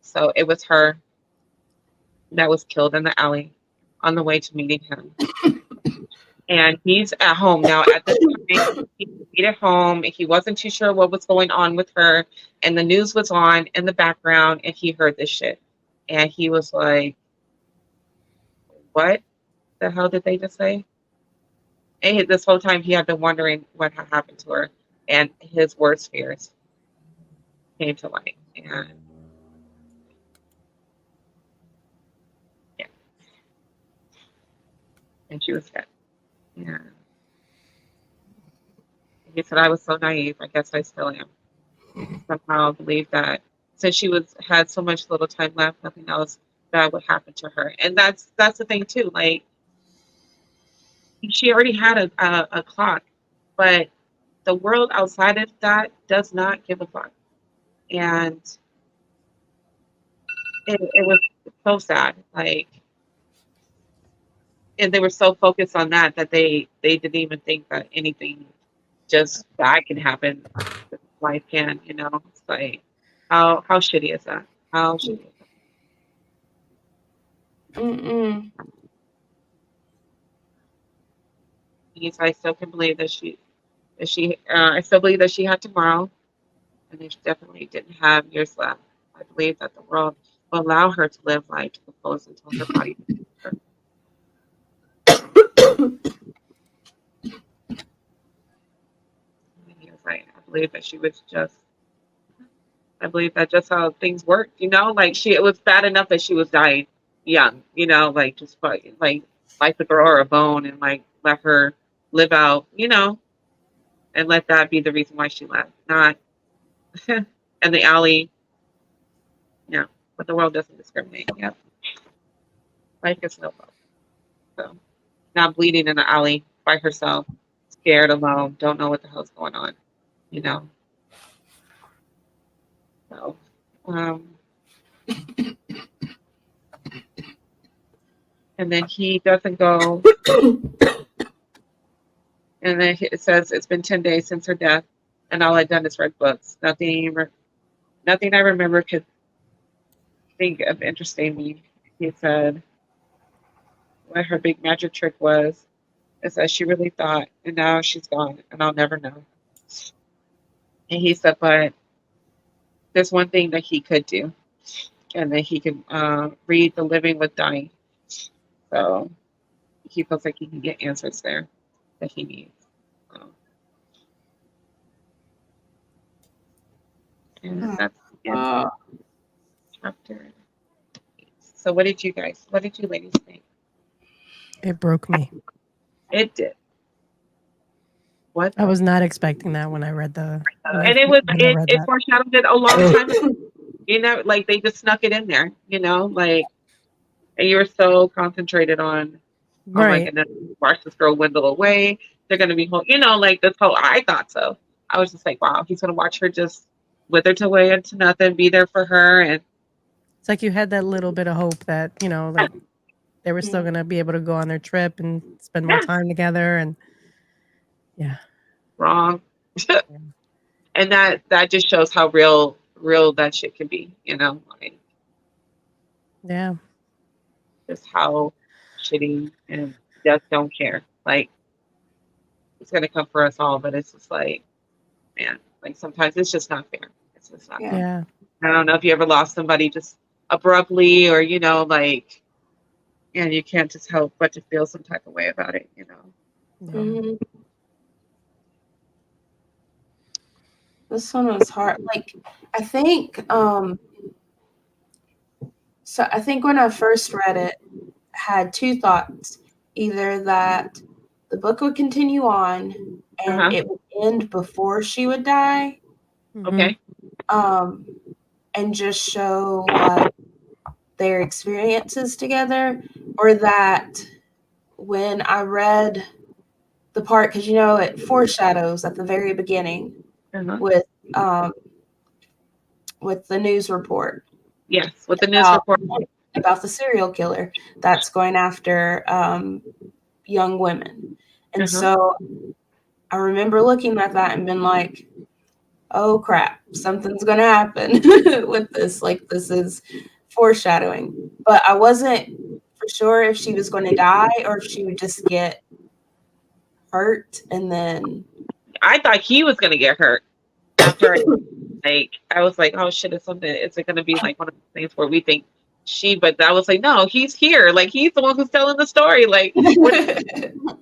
So it was her that was killed in the alley on the way to meeting him. and he's at home now. At this time, he stayed at home. He wasn't too sure what was going on with her, and the news was on in the background, and he heard this shit, and he was like, "What the hell did they just say?" And this whole time, he had been wondering what had happened to her, and his worst fears came to light, and yeah, and she was dead. Yeah. He said, I was so naive. I guess I still am. Somehow believed that since she had so much little time left, nothing else bad would happen to her. And that's the thing too. Like she already had a clock, but the world outside of that does not give a fuck. And it was so sad. Like, and they were so focused on that they didn't even think that anything just bad can happen. Life can, It's like how shitty is that? How shitty is that? Mm-mm. Yes, I still can believe that I still believe that she had tomorrow, and they definitely didn't have years left. I believe that the world will allow her to live life to the fullest until her body. And he was like, I believe that she was just. I believe that's just how things work, Like it was bad enough that she was dying young, like just like the girl or a bone and like let her live out, and let that be the reason why she left, not and the alley. Yeah, but the world doesn't discriminate. Yeah, life is no fun. So, not bleeding in the alley by herself, scared, alone, don't know what the hell's going on, you know. So, and then he doesn't go. And then it says it's been 10 days since her death, and all I'd done is read books. Nothing I remember could think of interesting me. He said what her big magic trick was is that she really thought, and now she's gone, and I'll never know. And he said, but there's one thing that he could do, and that he can read the living with dying. So he feels like he can get answers there that he needs. And that's the end of chapter 8. So what did you ladies think? It broke me. It did. What? I was not expecting that when I read And it foreshadowed it a long time ago. Like they just snuck it in there, like, and you were so concentrated on, oh my goodness, watch this girl dwindle away. They're going to be, like this whole, I thought so. I was just like, wow, he's going to watch her just wither away into nothing, be there for her. And it's like you had that little bit of hope that, like they were still going to be able to go on their trip and spend more time together. And yeah. Wrong. And that just shows how real that shit can be, like, yeah, just how shitty and just don't care. Like it's gonna come for us all, but it's just like, man, like sometimes it's just not fair. It's just not fair. Yeah. I don't know if you ever lost somebody just abruptly, or like, and you can't just help but to feel some type of way about it, Yeah. Mm-hmm. This one was hard. Like, I think, so I think when I first read it, I had two thoughts. Either that the book would continue on and it would end before she would die. Okay. And just show like their experiences together, or that when I read the part, because it foreshadows at the very beginning with the news report. Yes, with the news report about the serial killer that's going after young women. And so I remember looking at that and being like, oh crap, something's going to happen with this. Like, this is foreshadowing. But I wasn't for sure if she was going to die or if she would just get hurt, and then I thought he was gonna get hurt after I was like, oh shit, it's something. Is it gonna be like one of the things where we think but I was like, no, he's here. Like he's the one who's telling the story. Like what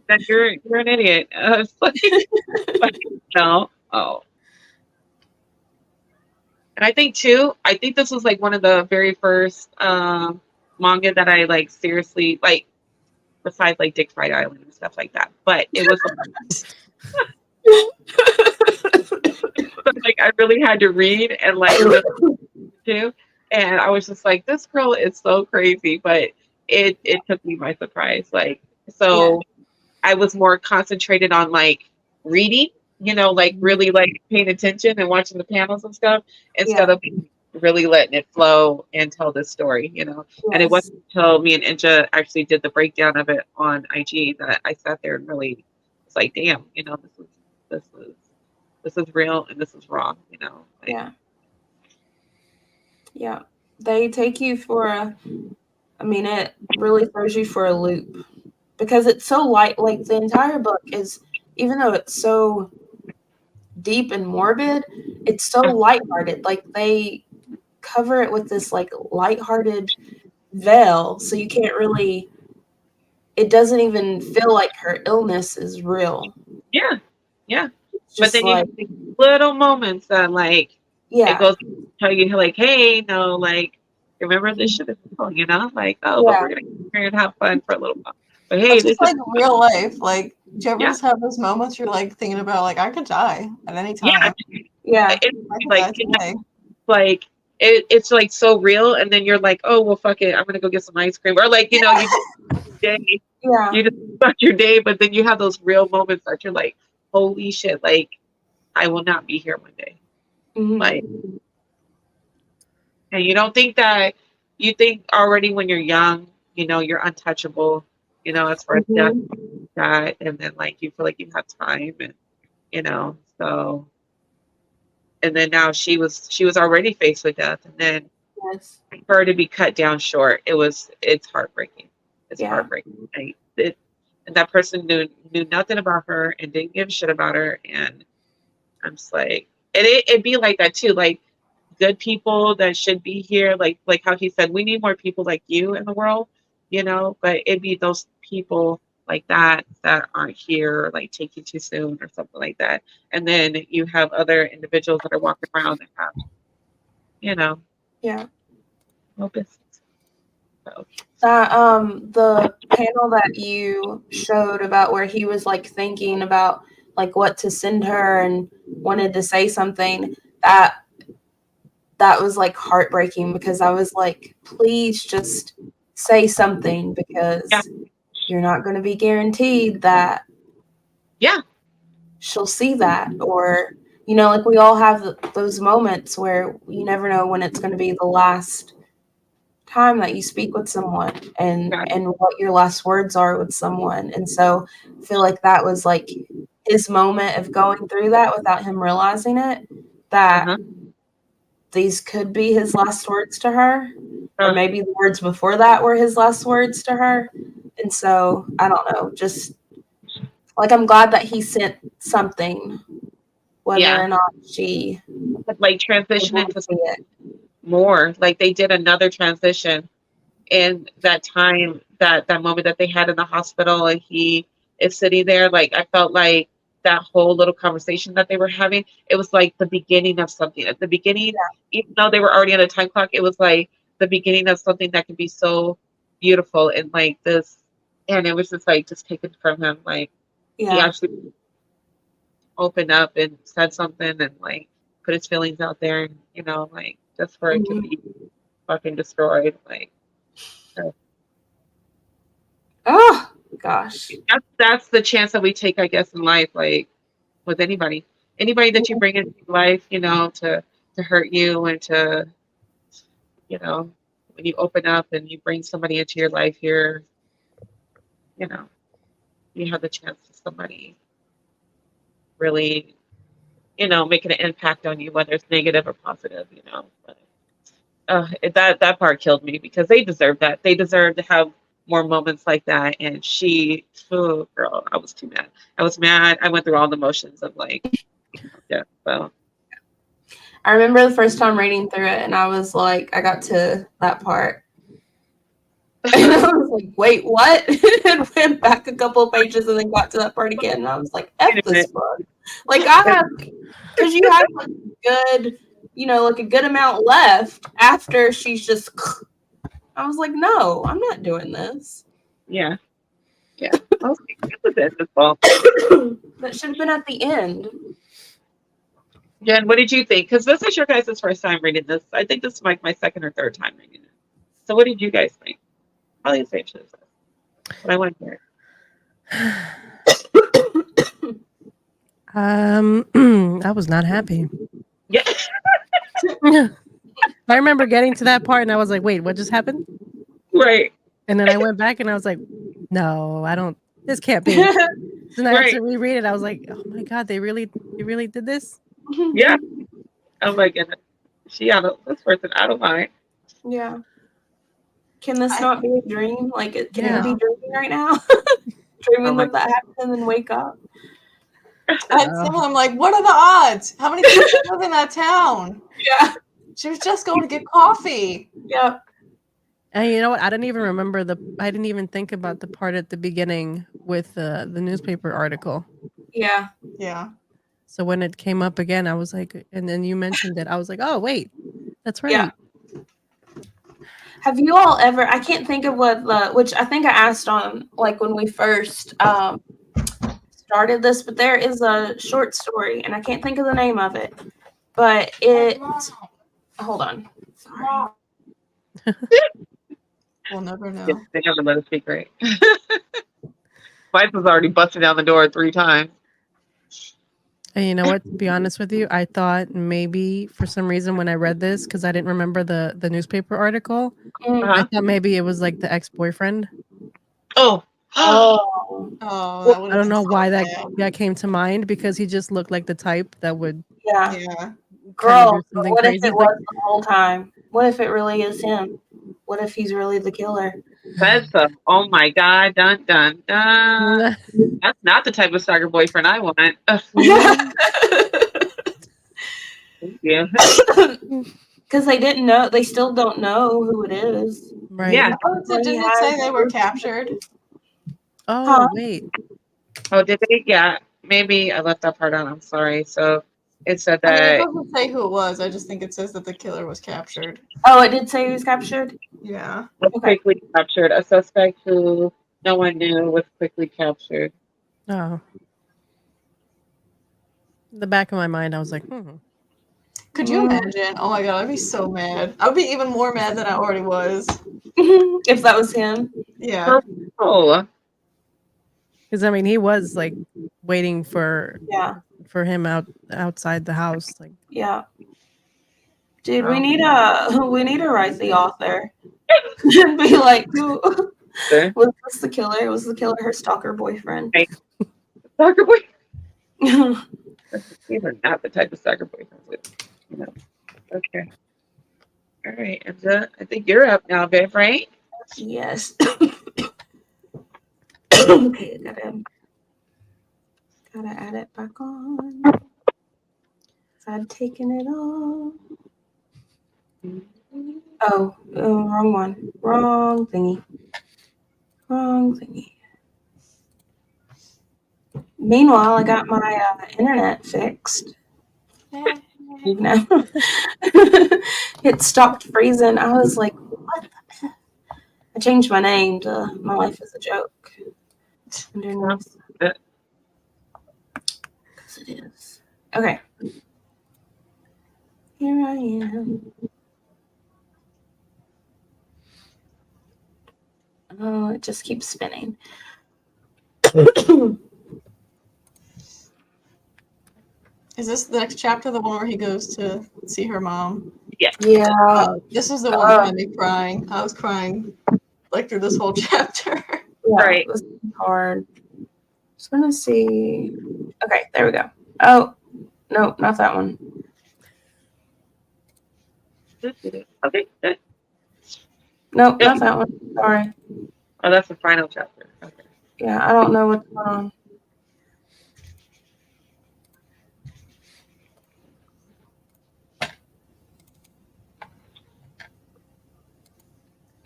that you're an idiot. I was like no. Oh. And I think this was like one of the very first manga that I like seriously like, besides like Dick Fight Island and stuff like that. But it was like I really had to read and like too. And I was just like, this girl is so crazy, but it took me by surprise. Like so I was more concentrated on like reading, like really like paying attention and watching the panels and stuff instead of really letting it flow and tell this story, And it wasn't until me and Inja actually did the breakdown of it on IG that I sat there and really was like, damn, this is real and this is wrong, Like, yeah. They take you for it really throws you for a loop because it's so light. Like the entire book is, even though it's so deep and morbid, it's so lighthearted. Like they cover it with this like lighthearted veil, so you can't really. It doesn't even feel like her illness is real. Yeah. But then like, you have little moments that like it goes to tell you like, hey, no, like remember this shit is real, like but we're gonna get here and have fun for a little while. But hey, it's this just like is real life. Like, do you ever just have those moments you're like thinking about like I could die at any time? Yeah. Like it's like so real, and then you're like, oh well, fuck it, I'm gonna go get some ice cream, or like you day, you just start your day, but then you have those real moments that you're like, holy shit, like I will not be here one day. Like, and you don't think that, you think already when you're young, you're untouchable, as far as death, that, and then like you feel like you have time, and so, and then now she was already faced with death, and then for her to be cut down short, it's heartbreaking. It's heartbreaking. And that person knew nothing about her and didn't give a shit about her, and I'm just like, it'd be like that too, like good people that should be here, like how he said, we need more people like you in the world, but it'd be those people like that aren't here, like take you too soon or something like that. And then you have other individuals that are walking around that have, no business. So. That the panel that you showed about where he was like thinking about like what to send her and wanted to say something, that was like heartbreaking because I was like, please just say something, because you're not going to be guaranteed that she'll see that, or like we all have those moments where you never know when it's going to be the last time that you speak with someone and what your last words are with someone. And so I feel like that was like his moment of going through that without him realizing it, that these could be his last words to her, or maybe the words before that were his last words to her. And so I don't know, just like I'm glad that he sent something, whether or not she like transition into more, like they did another transition in that time, that moment that they had in the hospital, and he is sitting there. Like I felt like that whole little conversation that they were having, it was like the beginning of something. At the beginning, even though they were already on a time clock, it was like the beginning of something that could be so beautiful, and like this, and it was just like just taken from him. Like he actually opened up and said something and like put his feelings out there, and like just for it to be fucking destroyed, like oh gosh, that's the chance that we take, I guess, in life, like with anybody that you bring into life, to hurt you, and to, when you open up and you bring somebody into your life, you have the chance to somebody really, making an impact on you, whether it's negative or positive, but that part killed me, because they deserve that. They deserve to have more moments like that. And she, oh girl, I was too mad. I was mad. I went through all the motions of like, yeah. So I remember the first time reading through it, and I was like, I got to that part, and I was like, wait, what? And went back a couple of pages, and then got to that part again, and I was like, F this book. Like, I have, because you have like good, like a good amount left after she's just. I was like, no, I'm not doing this. yeah. I was like, this was it. This fall. That should have been at the end. Jen, what did you think? Because this is your guys' first time reading this. I think this is like my second or third time reading it. So what did you guys think? Probably the same shit. But I went there. I was not happy. Yeah. I remember getting to that part and I was like, wait, what just happened? Right. And then I went back and I was like, no, I don't, this can't be. So then I had to reread it. I was like, oh my God, they really did this? Yeah. Oh my goodness. This person out of line. Yeah. Can this not be a dream? Like, can it be dreaming right now? Dreaming that happened and then wake up. I'm like, what are the odds? How many people live in that town? Yeah. She was just going to get coffee. Yeah. And you know what? I didn't even think about the part at the beginning with the newspaper article. Yeah. Yeah. So when it came up again, I was like, and then you mentioned it. I was like, oh, wait, that's right. Yeah. Have you all ever, I can't think of which I think I asked on, like, when we first started this, but there is a short story, and I can't think of the name of it, but hold on. Sorry. We'll never know. Yeah, they never let us speak, right? Mike was already busting down the door 3 times. And you know what? To be honest with you, I thought maybe for some reason when I read this, because I didn't remember the newspaper article, I thought maybe it was like the ex-boyfriend. Oh. I don't know why that came to mind, because he just looked like the type that would Girl, what crazy. If it was the whole time? What if it really is him? What if he's really the killer? That's oh my God, dun dun dun. That's not the type of stalker boyfriend I want. Yeah. Because they still don't know who it is. Right. Yeah. Didn't it say they were captured? Oh, wait. Oh, did they? Yeah. Maybe I left that part out. I'm sorry. So it said that. I mean, it doesn't say who it was. I just think it says that the killer was captured. Oh, it did say he was captured? Yeah. Was quickly captured. A suspect who no one knew was quickly captured. Oh. In the back of my mind, I was like, Could you imagine? Oh my God, I'd be so mad. I would be even more mad than I already was. If that was him. Yeah. Oh. Because I mean, he was like waiting for him outside the house. Like, yeah. Dude, we need to write the author. And be like, was this the killer? Was the killer her stalker boyfriend? Hey. Stalker boyfriend? These are not the type of stalker boyfriends. Okay. All right. And I think you're up now, Viv, right? Yes. Okay, gotta add it back on. I'd taken it off. Oh, wrong one. Wrong thingy. Meanwhile, I got my internet fixed. No. It stopped freezing. I was like, what? I changed my name to My Life is a Joke. Because it is. Okay. Here I am. Oh, it just keeps spinning. Is this the next chapter, the one where he goes to see her mom? Yeah. Yeah. This is the one that had me crying. I was crying like through this whole chapter. Yeah, right. It was hard. Just gonna see. Okay, there we go. Oh, no, not that one. Okay. Nope, not that one. Sorry. Oh, that's the final chapter. Okay. Yeah, I don't know what's going on.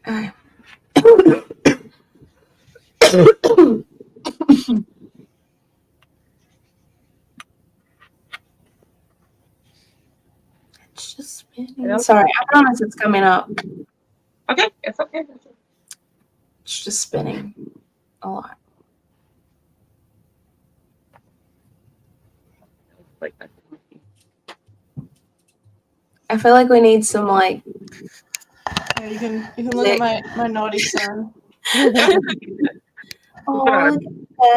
Okay. It's just spinning. Sorry, I promise it's coming up. Okay, it's okay. It's just spinning a lot. Like that. I feel like we need some like. Yeah, you can look at my naughty son. Oh, look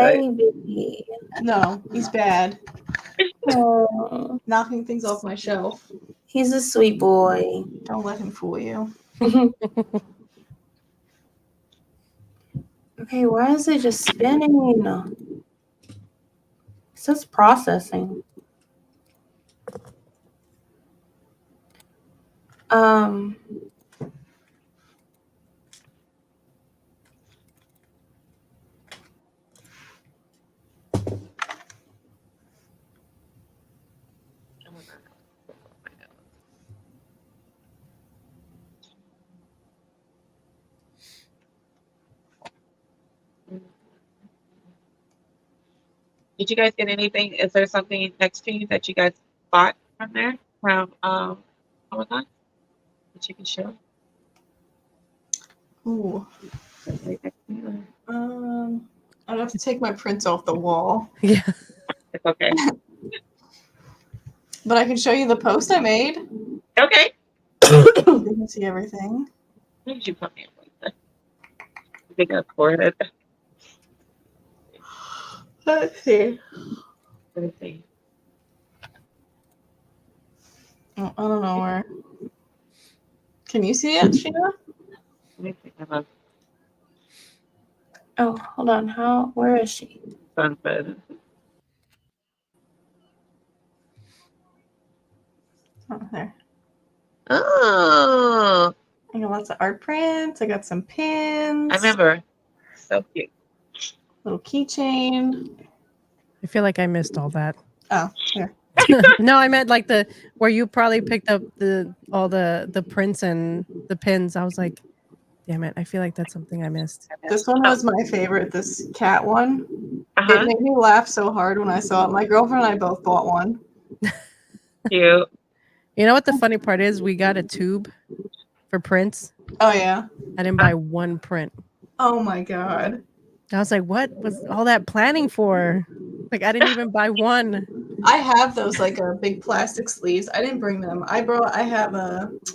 at baby. No, he's bad. Oh, Knocking things off my shelf. he's a sweet boy. Don't let him fool you. Okay, why is it just spinning? It says processing. Did you guys get anything? Is there something next to you that you guys bought from there from Amazon that you can show? Ooh. Right next to you? I'd have to take my prints off the wall. Yeah. It's okay. But I can show you the post I made. Okay. You can see everything. Where did you put me? I think I poured it. Let's see. Let me see. Oh, I don't know where. Can you see it, Sheena? Let me see. I love Oh, hold on. Where is she? sunbed. Oh, there. Oh, I got lots of art prints. I got some pins. I remember. So cute. Little keychain. I feel like I missed all that. Oh, here. No, I meant like where you probably picked up all the prints and the pins. I was like, damn it, I feel like that's something I missed. This one was my favorite, this cat one. It Uh-huh. made me laugh so hard when I saw it. My girlfriend and I both bought one. Cute. You know what the funny part is? We got a tube for prints. Oh, yeah. I didn't buy one print. Oh, my God. I was like, what was all that planning for? Like, I didn't even buy one. I have those like big plastic sleeves. I didn't bring them. I have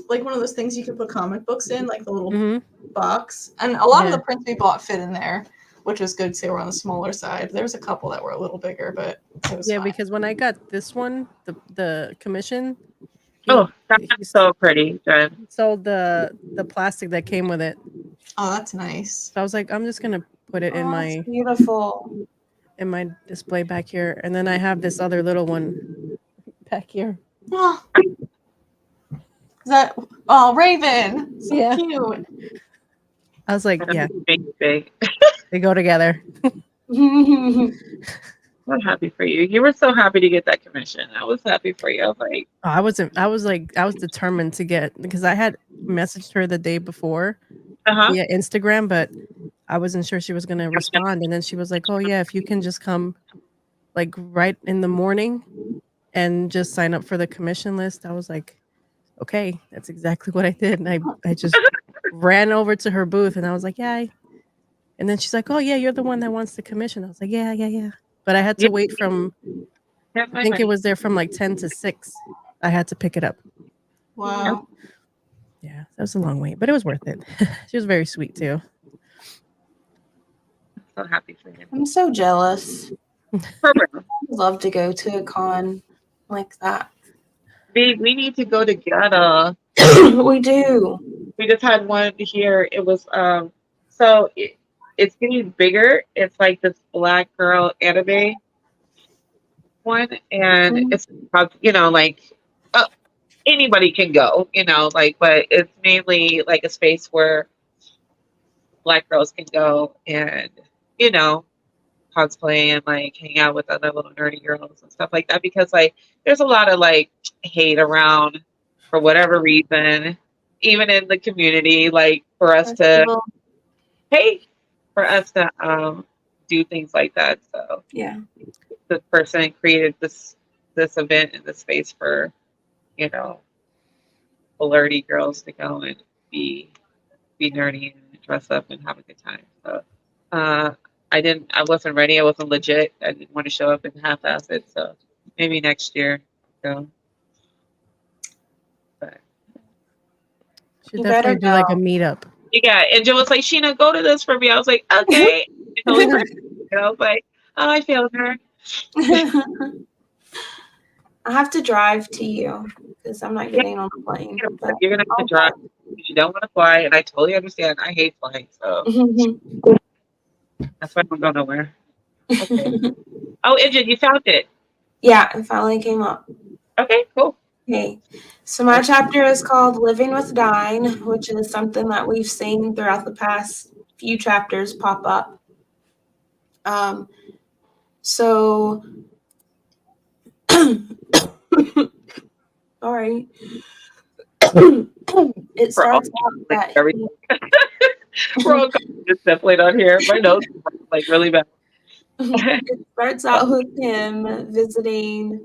like one of those things you can put comic books in, like the little box. And a lot of the prints we bought fit in there, which was good. So they were on the smaller side. There was a couple that were a little bigger, but it was fine. Because when I got this one, the commission. That's so pretty, Jen. He sold the plastic that came with it. Oh, that's nice. So I was like, I'm just gonna put it in my beautiful in my display back here, and then I have this other little one back here. Oh, Raven, so cute. I was like, yeah, big. they go together. I'm happy for you. You were so happy to get that commission. I was happy for you. I was like, I was determined to get, because I had messaged her the day before via Instagram, but I wasn't sure she was going to respond. And then she was like, oh yeah, if you can just come like right in the morning and just sign up for the commission list. I was like, okay, that's exactly what I did. And I just ran over to her booth and I was like, yeah. And then she's like, oh yeah, you're the one that wants the commission. I was like, yeah. But I had to wait from, I think it was there from like 10 to 6. I had to pick it up. Wow. Yeah, that was a long wait, but it was worth it. She was very sweet too. so happy for you. I'm so jealous. I'd love to go to a con like that. We need to go together. We do. We just had one here. It was so it's getting bigger. It's like this black girl anime one, and it's like anybody can go, like, but it's mainly like a space where Black girls can go and, you know, cosplay and like hang out with other little nerdy girls and stuff like that, because like there's a lot of like hate around for whatever reason, even in the community, like for us to Well, hate, for us to do things like that. So yeah. the person created this event in this space for, you know, flirty girls to go and be nerdy and dress up and have a good time. So I wasn't ready. I wasn't legit. I didn't want to show up and half-ass it. So maybe next year. So, but Should You better definitely do like a go. meetup. yeah. And Jill was like, Sheena, go to this for me. I was like, okay. And totally forgot. And I was like, oh, I failed her. I have to drive to you because I'm not getting on the plane. But You're gonna have to drive. You don't want to fly, and I totally understand. I hate flying, so that's why I don't go nowhere. Okay. Oh, Ijin, you found it. Yeah, it finally came up. Okay, cool. Okay, so my chapter is called Living with Dying, which is something that we've seen throughout the past few chapters pop up. So, sorry. It For all starts out that everything. We're all just definitely not here. My nose is like really bad. it starts out with him visiting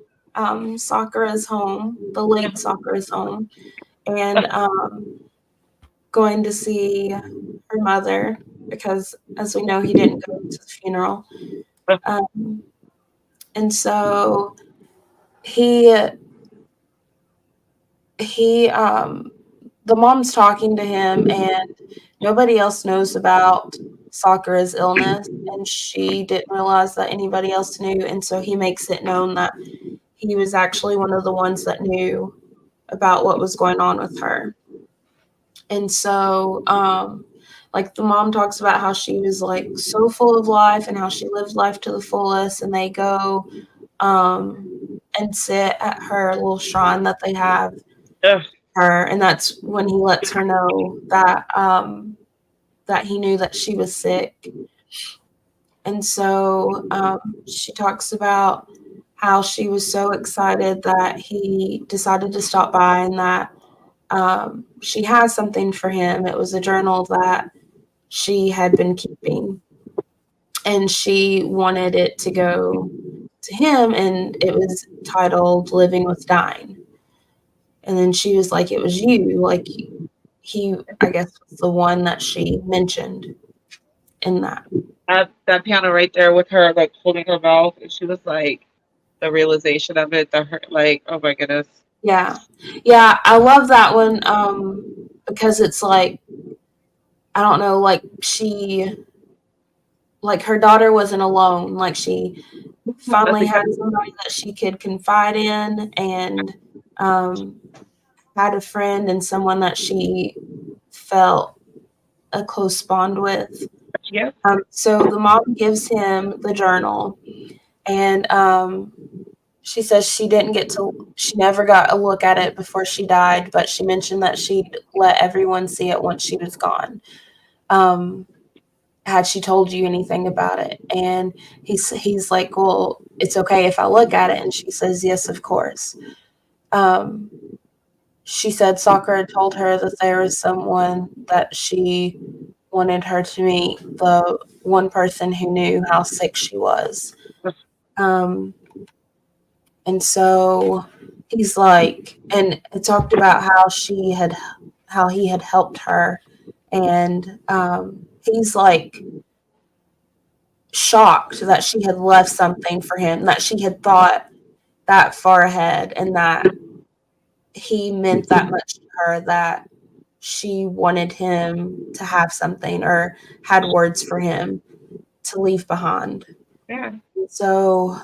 Sakura's home, the late Sakura's home, and going to see her mother because, as we know, he didn't go to the funeral. And so the mom's talking to him, and nobody else knows about Sakura's illness, and she didn't realize that anybody else knew, and so he makes it known that he was actually one of the ones that knew about what was going on with her. And so like the mom talks about how she was like so full of life and how she lived life to the fullest, and they go and sit at her little shrine that they have her, and that's when he lets her know that that he knew that she was sick. And so she talks about how she was so excited that he decided to stop by, and that she has something for him. It was a journal that she had been keeping, and she wanted it to go to him, and it was titled Living with Dying. And then she was like, it was you, like he, I guess, was the one that she mentioned in that. That piano right there with her like holding her mouth, and she was like, the realization of it, the hurt, like, oh my goodness. Yeah, I love that one because it's like, I don't know, like she, like her daughter wasn't alone, like she finally had somebody that she could confide in, and had a friend and someone that she felt a close bond with. Yeah. So the mom gives him the journal, and she says she never got a look at it before she died, but she mentioned that she'd let everyone see it once she was gone. Had she told you anything about it? And he's like, well, it's okay if I look at it. And she says, yes, of course. She said Sakura told her that there was someone that she wanted her to meet, the one person who knew how sick she was. And so he's like, and it talked about how he had helped her. And he's like shocked that she had left something for him, that she had thought that far ahead, and that he meant that much to her, that she wanted him to have something or had words for him to leave behind. Yeah. So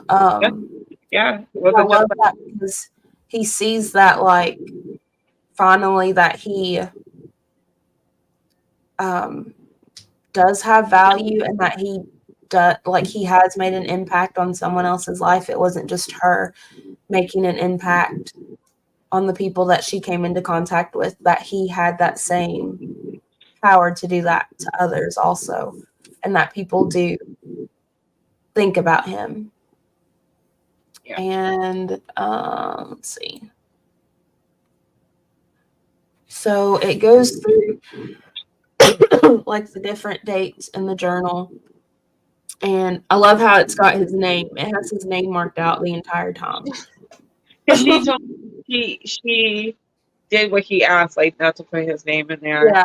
yeah. I love that because he sees that, like, finally that he does have value, and that he he has made an impact on someone else's life. It wasn't just her making an impact on the people that she came into contact with, that he had that same power to do that to others also, and that people do think about him. Yeah. And let's see. So it goes through like the different dates in the journal. And I love how it's got his name. It has his name marked out the entire time. Because she told she did what he asked, like not to put his name in there. Yeah.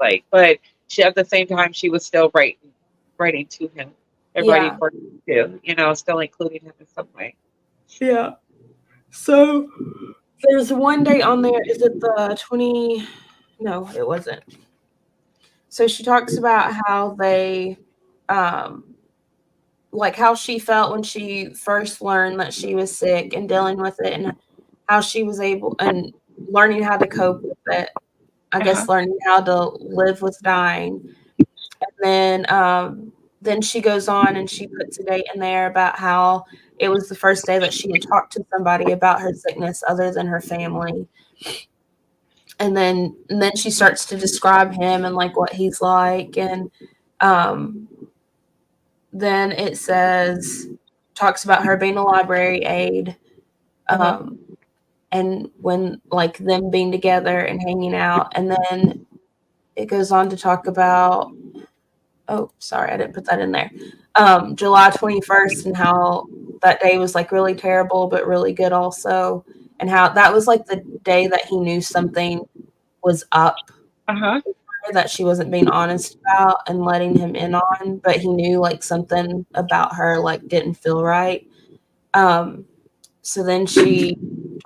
Like, but she at the same time she was still writing to him and writing Yeah. for him too, you know, still including him in some way. Yeah. So there's one date on there. Is it the 20? No, it wasn't. So she talks about how they, like how she felt when she first learned that she was sick and dealing with it, and how she was able and learning how to cope with it. I Uh-huh. guess learning how to live with dying. And then she goes on and she puts a date in there about how it was the first day that she had talked to somebody about her sickness other than her family. And then she starts to describe him and like what he's like. And um, then it says, talks about her being a library aide. Uh-huh. And when like them being together and hanging out. And then it goes on to talk about, oh, sorry, I didn't put that in there. July 21st, and how that day was like really terrible, but really good also. And how that was like the day that he knew something was up Uh-huh. that she wasn't being honest about and letting him in on, but he knew like something about her like didn't feel right. Um, so then she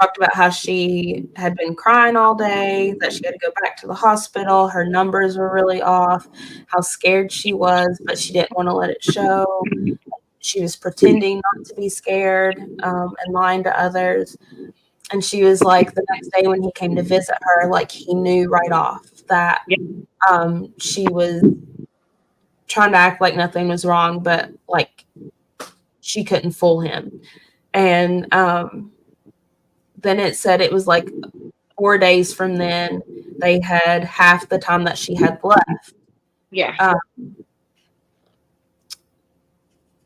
talked about how she had been crying all day, that she had to go back to the hospital. Her numbers were really off, how scared she was, but she didn't want to let it show. She was pretending not to be scared, and lying to others. And she was like, the next day when he came to visit her, like he knew right off that Yeah. she was trying to act like nothing was wrong, but like she couldn't fool him. And then it said it was like 4 days from then, they had half the time that she had left, Yeah.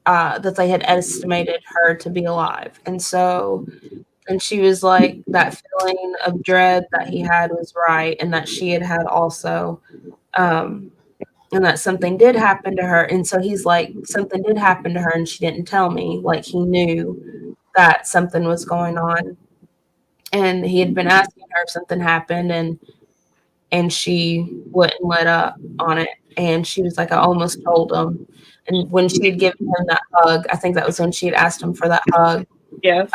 that they had estimated her to be alive. And so, and she was like, that feeling of dread that he had was right, and that she had had also, and that something did happen to her. And so he's like, something did happen to her, and she didn't tell me. Like he knew that something was going on, and he had been asking her if something happened, and she wouldn't let up on it. And she was like, I almost told him. And when she had given him that hug, I think that was when she had asked him for that hug. Yes.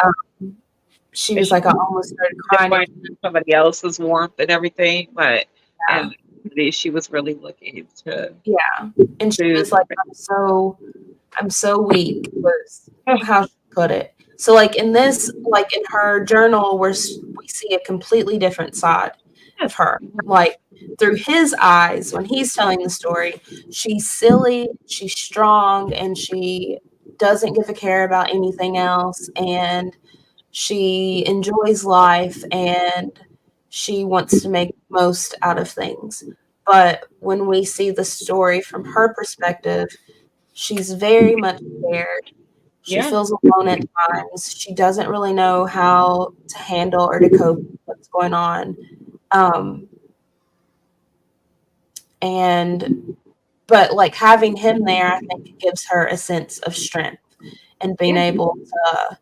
She And was she like, I almost started just crying. wanted somebody else's warmth and everything, but Yeah. and she was really looking Yeah. And she to was like, I'm so weak, was how she put it. So like in this, like in her journal, we see a completely different side of her. Like through his eyes, when he's telling the story, she's silly, she's strong, and she doesn't give a care about anything else. And she enjoys life, and she wants to make most out of things. But when we see the story from her perspective, she's very much scared. She yeah. feels alone at times. She doesn't really know how to handle or to cope with what's going on. Um, but like having him there, I think it gives her a sense of strength and being Yeah. able to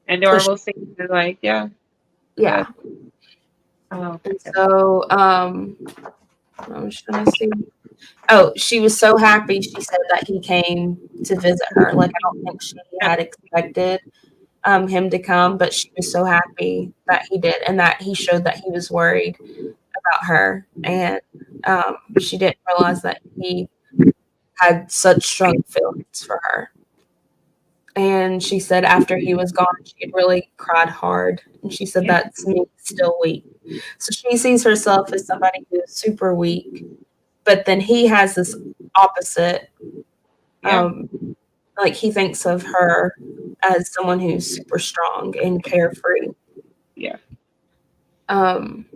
And push. normal things are like, yeah. Yeah. Oh, And so, I was trying to see. Oh, she was so happy. She said that he came to visit her. Like I don't think she yeah. had expected him to come, but she was so happy that he did, and that he showed that he was worried about her, and she didn't realize that he had such strong feelings for her. And she said after he was gone, she had really cried hard, and she said Yeah. that's me still weak. So she sees herself as somebody who is super weak, but then he has this opposite. Yeah. Like he thinks of her as someone who's super strong and carefree. Yeah. Um,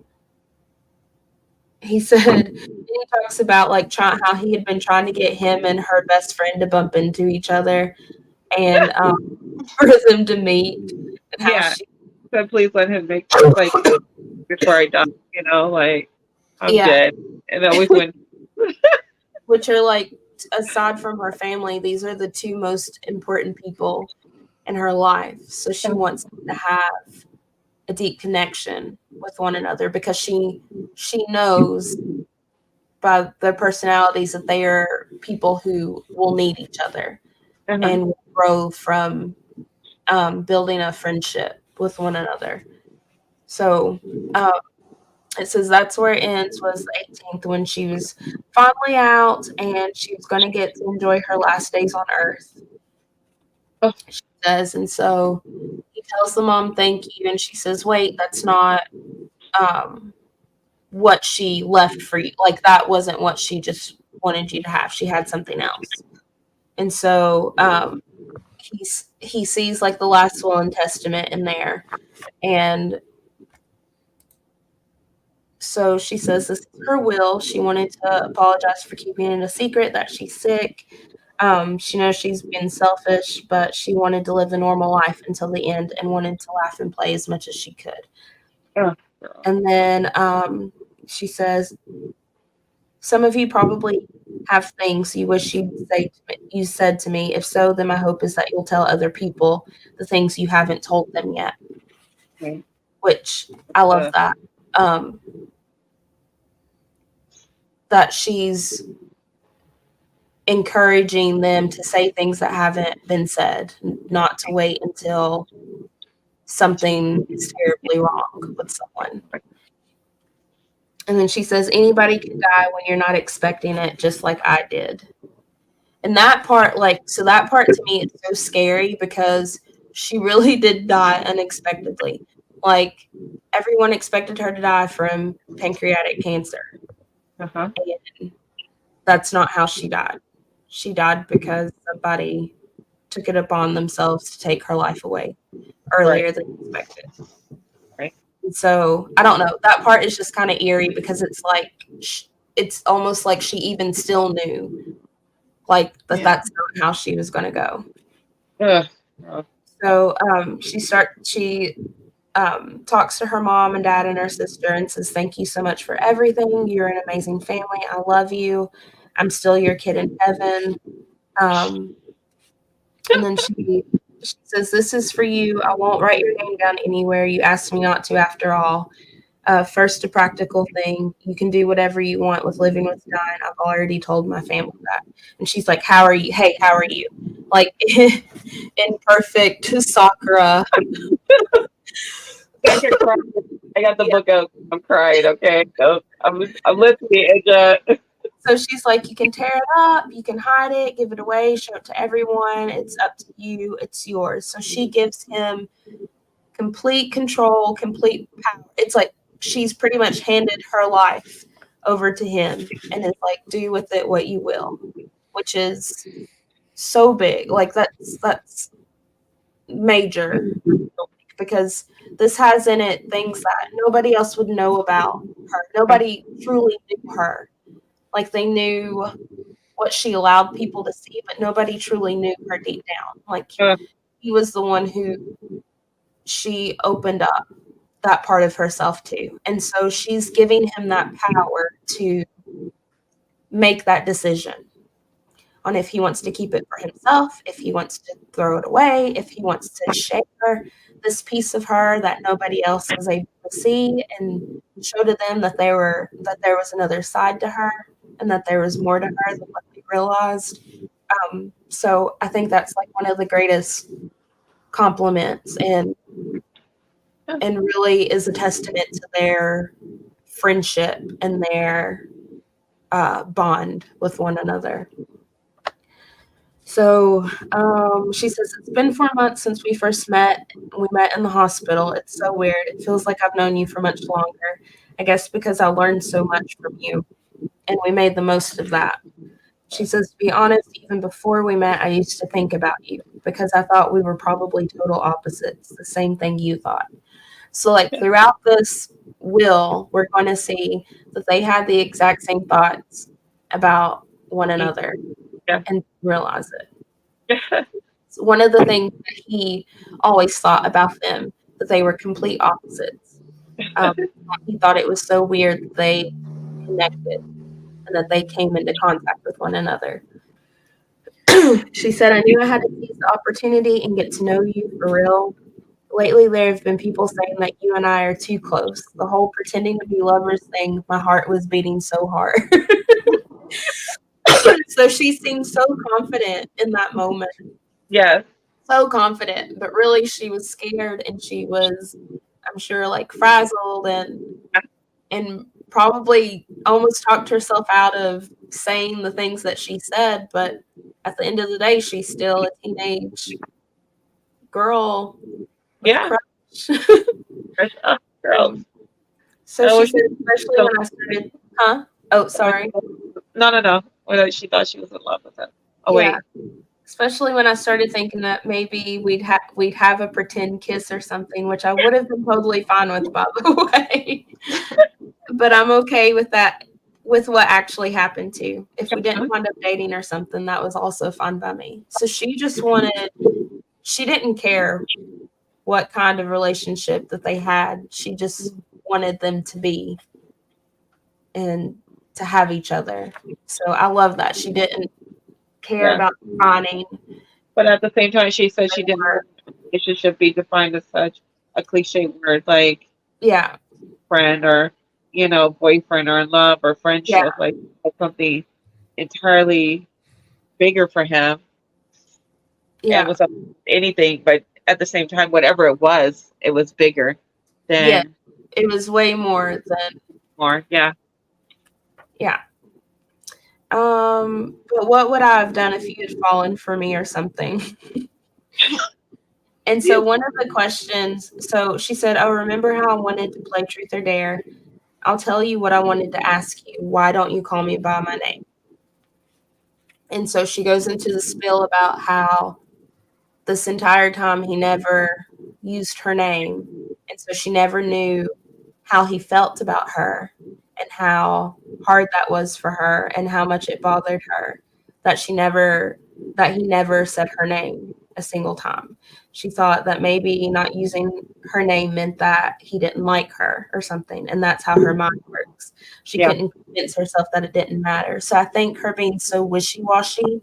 he said, he talks about like how he had been trying to get him and her best friend to bump into each other and for them to meet, and how Yeah. she, So please let him make like before I die. You know, like I'm yeah, dead. And always when which are like, aside from her family, these are the two most important people in her life. So she wants them to have a deep connection with one another because she knows by their personalities that they are people who will need each other uh-huh. and will grow from building a friendship with one another. So um, it says that's where it ends, was the 18th, when she was finally out and she was going to get to enjoy her last days on Earth. Oh, She says, and so he tells the mom thank you, and she says, "Wait, that's not um, what she left for you. Like that wasn't what she just wanted you to have. She had something else." And so he sees like the last will and testament in there, and so she says this is her will. She wanted to apologize for keeping it a secret that she's sick. She knows she's been selfish, but she wanted to live a normal life until the end and wanted to laugh and play as much as she could. oh, girl. And then she says, "Some of you probably have things you wish you said to me. If so, then my hope is that you'll tell other people the things you haven't told them yet." Okay. Which I love Uh, that. Um, that she's encouraging them to say things that haven't been said, not to wait until something is terribly wrong with someone. And then she says, "Anybody can die when you're not expecting it, just like I did." And that part, like, so that part to me is so scary because she really did die unexpectedly. Like, everyone expected her to die from pancreatic cancer. uh-huh. And that's not how she died. She died because somebody took it upon themselves to take her life away Right. earlier than expected. Right. And so I don't know. That part is just kind of eerie because it's like it's almost like she even still knew, like that Yeah. that's not how she was going to go. Ugh. Oh, So she talks to her mom and dad and her sister and says, "Thank you so much for everything. You're an amazing family. I love you. I'm still your kid in heaven." Um, and then she says, "This is for you. I won't write your name down anywhere. You asked me not to after all. First, a practical thing. You can do whatever you want with living with dying. I've already told my family that." And she's like, "How are you? Hey, how are you?" Like in perfect Sakura. I can cry. I got the Yeah. book out. I'm crying. Okay. So I'm listening. And, So she's like, "You can tear it up, you can hide it, give it away, show it to everyone. It's up to you. It's yours." So she gives him complete control, complete power. It's like she's pretty much handed her life over to him and is like, "Do with it what you will," which is so big. Like that's major because this has in it things that nobody else would know about her. Nobody truly knew her. Like they knew what she allowed people to see, but nobody truly knew her deep down. Like uh, he was the one who she opened up that part of herself to. And so she's giving him that power to make that decision on if he wants to keep it for himself, if he wants to throw it away, if he wants to share this piece of her that nobody else was able to see and show to them that there was another side to her and that there was more to her than what they realized. So I think that's like one of the greatest compliments and really is a testament to their friendship and their bond with one another. So she says, "It's been 4 months since we first met. We met in the hospital. It's so weird. It feels like I've known you for much longer. I guess because I learned so much from you, and we made the most of that." She says, "To be honest, even before we met, I used to think about you because I thought we were probably total opposites, the same thing you thought." So, like, throughout this will, we're going to see that they had the exact same thoughts about one another Yeah. and realize it. So one of the things that he always thought about them, that they were complete opposites. He thought it was so weird that they connected and that they came into contact with one another. She said, I knew I had to seize the opportunity and get to know you for real. Lately, there have been people saying that you and I are too close. The whole pretending to be lovers thing, my heart was beating so hard. So she seemed so confident in that moment. Yes. So confident, but really she was scared and she was, I'm sure, like frazzled and probably almost talked herself out of saying the things that she said. But at the end of the day, she's still a teenage girl with a Yeah. crush. Girls. So Oh, she said, especially when I started, huh? Oh, sorry. No. Well, she thought she was in love with him. Oh, Yeah. wait. Especially when I started thinking that maybe we'd have a pretend kiss or something, which I would have been totally fine with, by the way. But I'm okay with that, with what actually happened too. If we didn't wind up dating or something, that was also fine by me. So she didn't care what kind of relationship that they had. She just wanted them to be and to have each other. So I love that. She didn't care about defining. But at the same time, she said she didn't want a relationship be defined as such a cliche word like Yeah. friend or, boyfriend or in love or friendship. Yeah. Like something entirely bigger for him. Yeah. And was anything, but at the same time, whatever it was bigger Yeah. than It was way more than, more. Yeah. yeah. But what would I have done if you had fallen for me or something? And so one of the questions, so she said, oh, remember how I wanted to play truth or dare? I'll tell you what I wanted to ask you. Why don't you call me by my name? And so she goes into the spiel about how this entire time he never used her name. And so she never knew how he felt about her and how hard that was for her and how much it bothered her that he never said her name a single time. She thought that maybe not using her name meant that he didn't like her or something, and that's how her mind works. She couldn't convince herself that it didn't matter. So I think her being so wishy-washy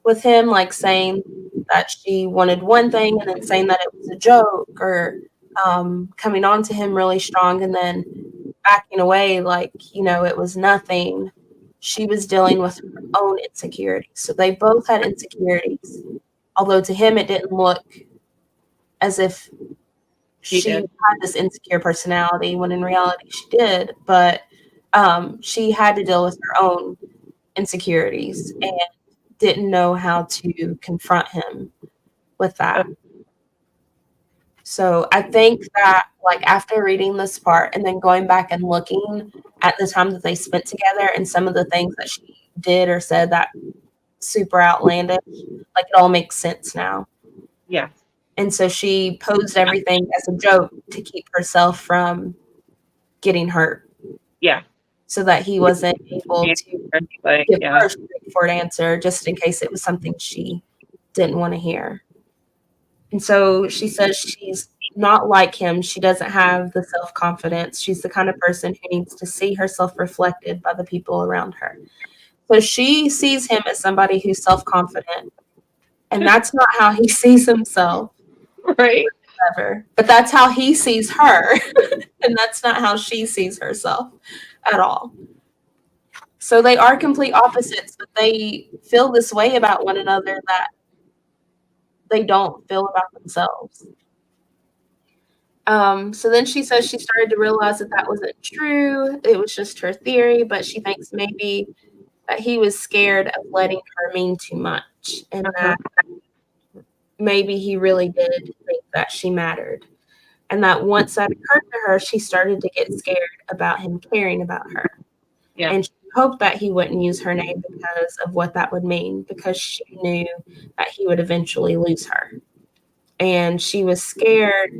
with him, like saying that she wanted one thing and then saying that it was a joke, or coming on to him really strong and then backing away like, it was nothing. She was dealing with her own insecurities. So they both had insecurities, although to him it didn't look as if she did. had this insecure personality, when in reality she did. But she had to deal with her own insecurities and didn't know how to confront him with that. So I think that, like, after reading this part and then going back and looking at the time that they spent together and some of the things that she did or said that super outlandish, like, it all makes sense now. Yeah. And so she posed everything as a joke to keep herself from getting hurt. Yeah. So that he wasn't able to give her a straightforward answer, just in case it was something she didn't want to hear. And so she says she's not like him. She doesn't have the self-confidence. She's the kind of person who needs to see herself reflected by the people around her. So she sees him as somebody who's self-confident, and that's not how he sees himself. Right. Ever. But that's how he sees her, and that's not how she sees herself at all. So they are complete opposites, but they feel this way about one another that they don't feel about themselves. So then she says she started to realize that that wasn't true. It was just her theory, but she thinks maybe that he was scared of letting her mean too much, and that maybe he really did think that she mattered. And that once that occurred to her, she started to get scared about him caring about her. Yeah. And she hoped that he wouldn't use her name because of what that would mean, because she knew that he would eventually lose her. And she was scared.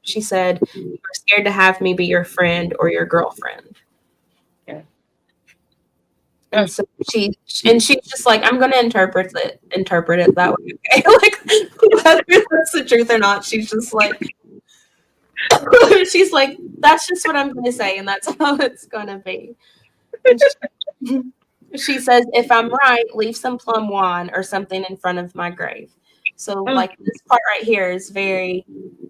She said, "You were scared to have me be your friend or your girlfriend." Yeah. And so she's just like, "I'm gonna interpret it that way." Okay? Like whether that's the truth or not, she's just like she's like, "That's just what I'm gonna say, and that's how it's gonna be." And she says, "If I'm right, leave some plum wine or something in front of my grave." So like this part right here is very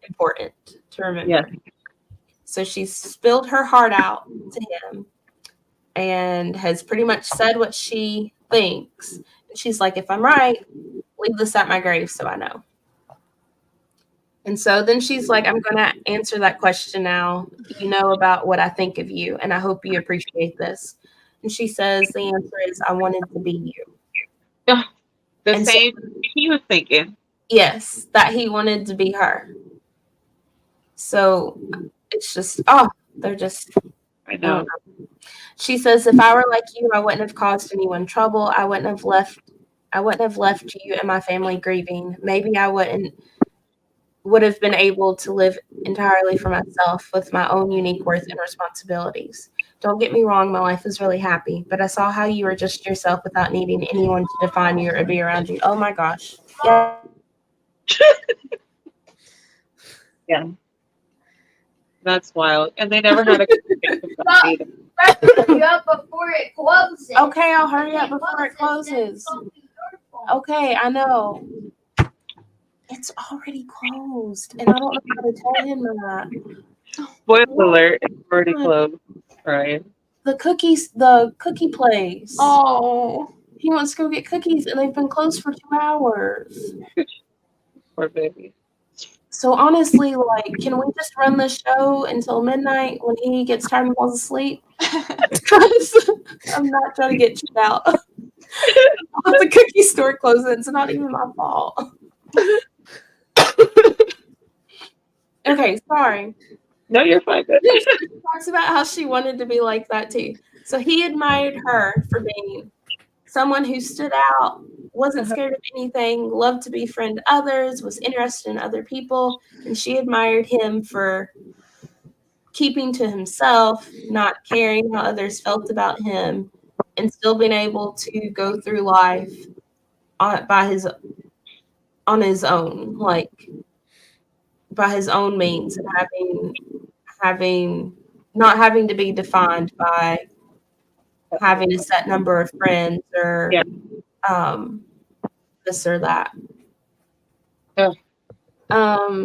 important to remember. Yeah. So she spilled her heart out to him and has pretty much said what she thinks. And she's like, "If I'm right, leave this at my grave so I know." And so then she's like, "I'm going to answer that question now. You know about what I think of you, and I hope you appreciate this." And she says, the answer is, "I wanted to be you." The And so, same he was thinking. yes, that he wanted to be her. So it's just, they're just, I know. She says, "If I were like you, I wouldn't have caused anyone trouble. I wouldn't have left you and my family grieving. Maybe I would have been able to live entirely for myself with my own unique worth and responsibilities. Don't get me wrong, my life is really happy, but I saw how you were just yourself without needing anyone to define you or be around you." Oh my gosh. Yeah. Yeah. That's wild. And they never had a conversation about either. Hurry up before it closes. Okay, I'll hurry up before it closes. Okay, I know. It's already closed, and I don't know how to tell him that. Spoiler alert, it's already closed. Right. The cookie place. Oh. He wants to go get cookies, and they've been closed for 2 hours. Poor baby. So honestly, like, can we just run the show until midnight when he gets tired and falls asleep? Because I'm not trying to get checked out. The cookie store closes. It's not even my fault. Okay, sorry. No, you're fine. Good. She talks about how she wanted to be like that too. So he admired her for being someone who stood out, wasn't scared of anything, loved to befriend others, was interested in other people, and she admired him for keeping to himself, not caring how others felt about him, and still being able to go through life on his own, like by his own means, and having not having to be defined by having a set number of friends or this or that. Yeah.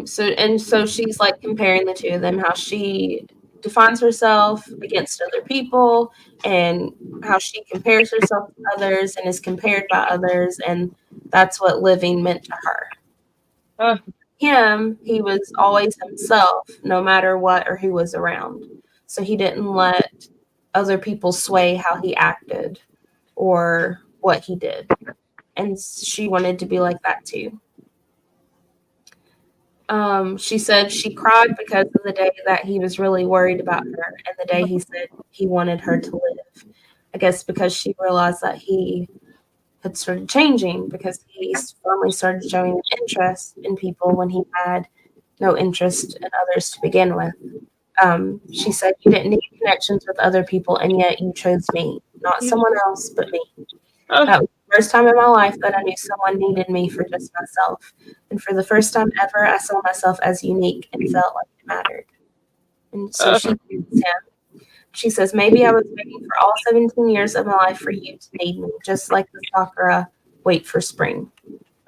So she's like comparing the two of them, how she defines herself against other people and how she compares herself to others and is compared by others, and that's what living meant to her. Him, he was always himself, no matter what or who was around. So he didn't let other people sway how he acted or what he did. And she wanted to be like that too. She said she cried because of the day that he was really worried about her and the day he said he wanted her to live. I guess because she realized that he had started changing, because he finally started showing interest in people when he had no interest in others to begin with. She said, "You didn't need connections with other people, and yet you chose me, not someone else, but me. That was the first time in my life that I knew someone needed me for just myself. And for the first time ever, I saw myself as unique and felt like it mattered." And so she thanks him. She says, "Maybe I was waiting for all 17 years of my life for you to need me, just like the sakura wait for spring."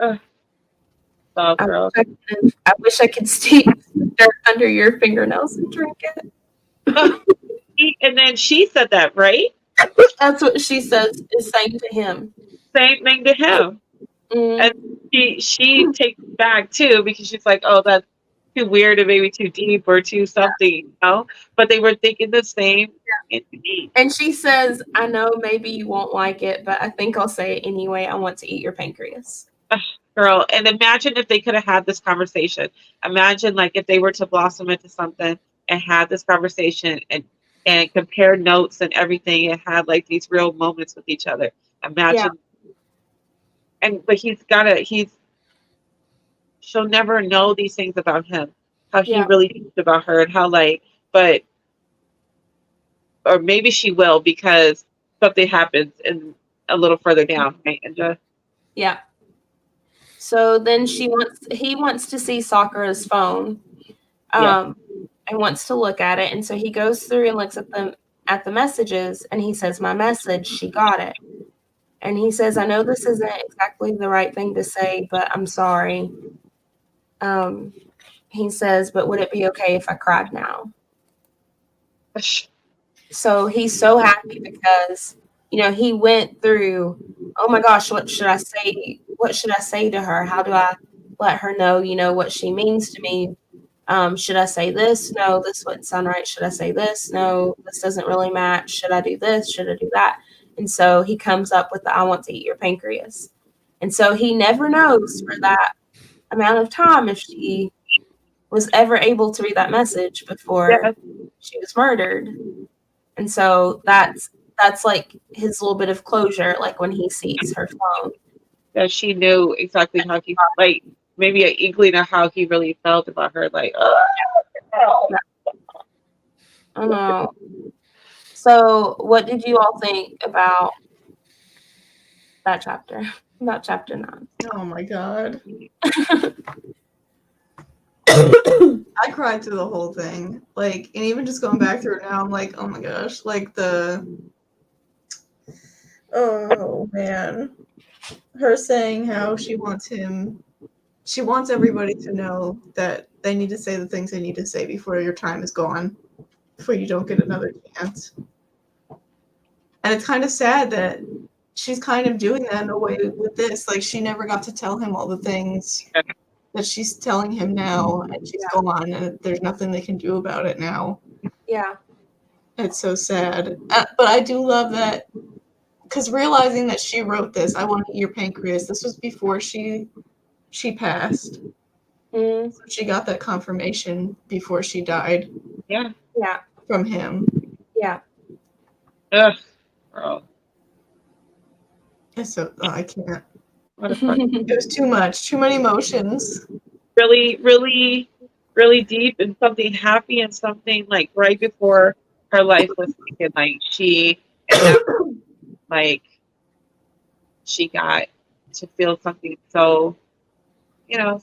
Oh, girl. I wish I could steep dirt under your fingernails and drink it. And then she said that, right? That's what she says is saying to him. Same thing to him. And she takes it back too, because she's like, "Oh, that's too weird or maybe too deep or too something," you know? But they were thinking the same. And she says, "I know maybe you won't like it, but I think I'll say it anyway. I want to eat your pancreas." Girl, and imagine if they could have had this conversation. Imagine like if they were to blossom into something and had this conversation and compare notes and everything and had like these real moments with each other. Imagine. But she'll never know these things about him. how he Yeah. really thinks about her and how but or maybe she will because something happens in a little further down, right? And just Yeah. So then he wants to see Sakura's phone, yeah, and wants to look at it. And so he goes through and looks at the messages, and he says, "My message, she got it." And he says, "I know this isn't exactly the right thing to say, but I'm sorry." He says, "But would it be okay if I cried now?" So he's so happy because, he went through, oh my gosh, what should I say? What should I say to her? How do I let her know, what she means to me? Should I say this? No, this wouldn't sound right. Should I say this? No, this doesn't really match. Should I do this? Should I do that? And so he comes up with the I want to eat your pancreas. And so he never knows for that amount of time if she was ever able to read that message before yeah, she was murdered. And so that's like his little bit of closure, like when he sees her phone. that she knew exactly how he maybe an inkling of how he really felt about her. Oh. So what did you all think about that chapter? About chapter 9? Oh my god. I cried through the whole thing. And even just going back through it now, I'm like, oh my gosh. Oh man. Her saying how she wants everybody to know that they need to say the things they need to say before your time is gone, before you don't get another chance. And it's kind of sad that she's kind of doing that in a way with this. She never got to tell him all the things that she's telling him now, and she's gone, and there's nothing they can do about it now. Yeah. It's so sad. But I do love that, because realizing that she wrote this, I want to eat your pancreas, this was before she passed. Mm. So she got that confirmation before she died. Yeah. Yeah. From him. Yeah. Ugh, bro. It's so I can't. What a fuck. It was too much. Too many emotions. Really, really, really deep and something happy and something right before her life was taken. She she got to feel something so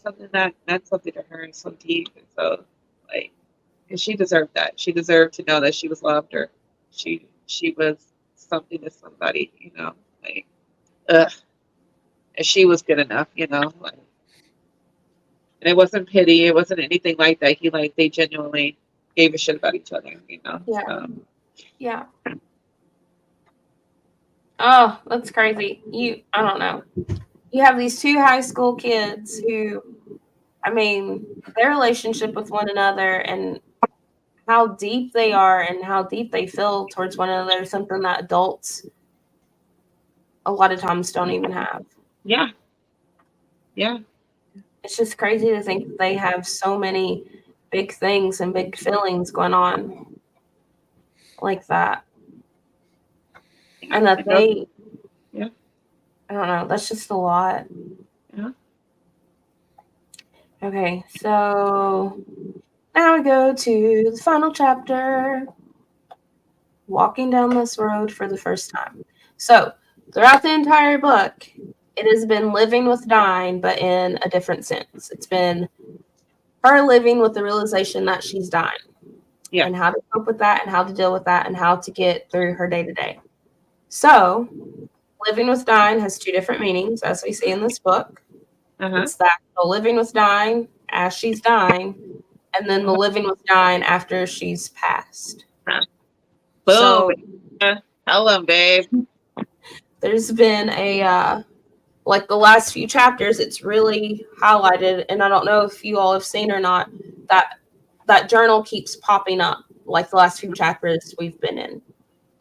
something that meant something to her and so deep and so and she deserved that. She deserved to know that she was loved or she was something to somebody, ugh. And she was good enough, and it wasn't pity, it wasn't anything like that. They genuinely gave a shit about each other, Yeah. Yeah. Oh, that's crazy. I don't know. You have these two high school kids who, their relationship with one another and how deep they are and how deep they feel towards one another is something that adults a lot of times don't even have. Yeah. Yeah. It's just crazy to think that they have so many big things and big feelings going on like that. And that they, yeah. I don't know, that's just a lot. Yeah. Okay, so now we go to the final chapter, walking down this road for the first time. So throughout the entire book, it has been living with dying, but in a different sense. It's been her living with the realization that she's dying. Yeah. And how to cope with that and how to deal with that and how to get through her day-to-day. So living with dying has two different meanings, as we see in this book. It's that the living with dying as she's dying, and then the living with dying after she's passed. Boom. So, tell them, babe. There's been a the last few chapters, it's really highlighted, and I don't know if you all have seen or not, that journal keeps popping up the last few chapters we've been in.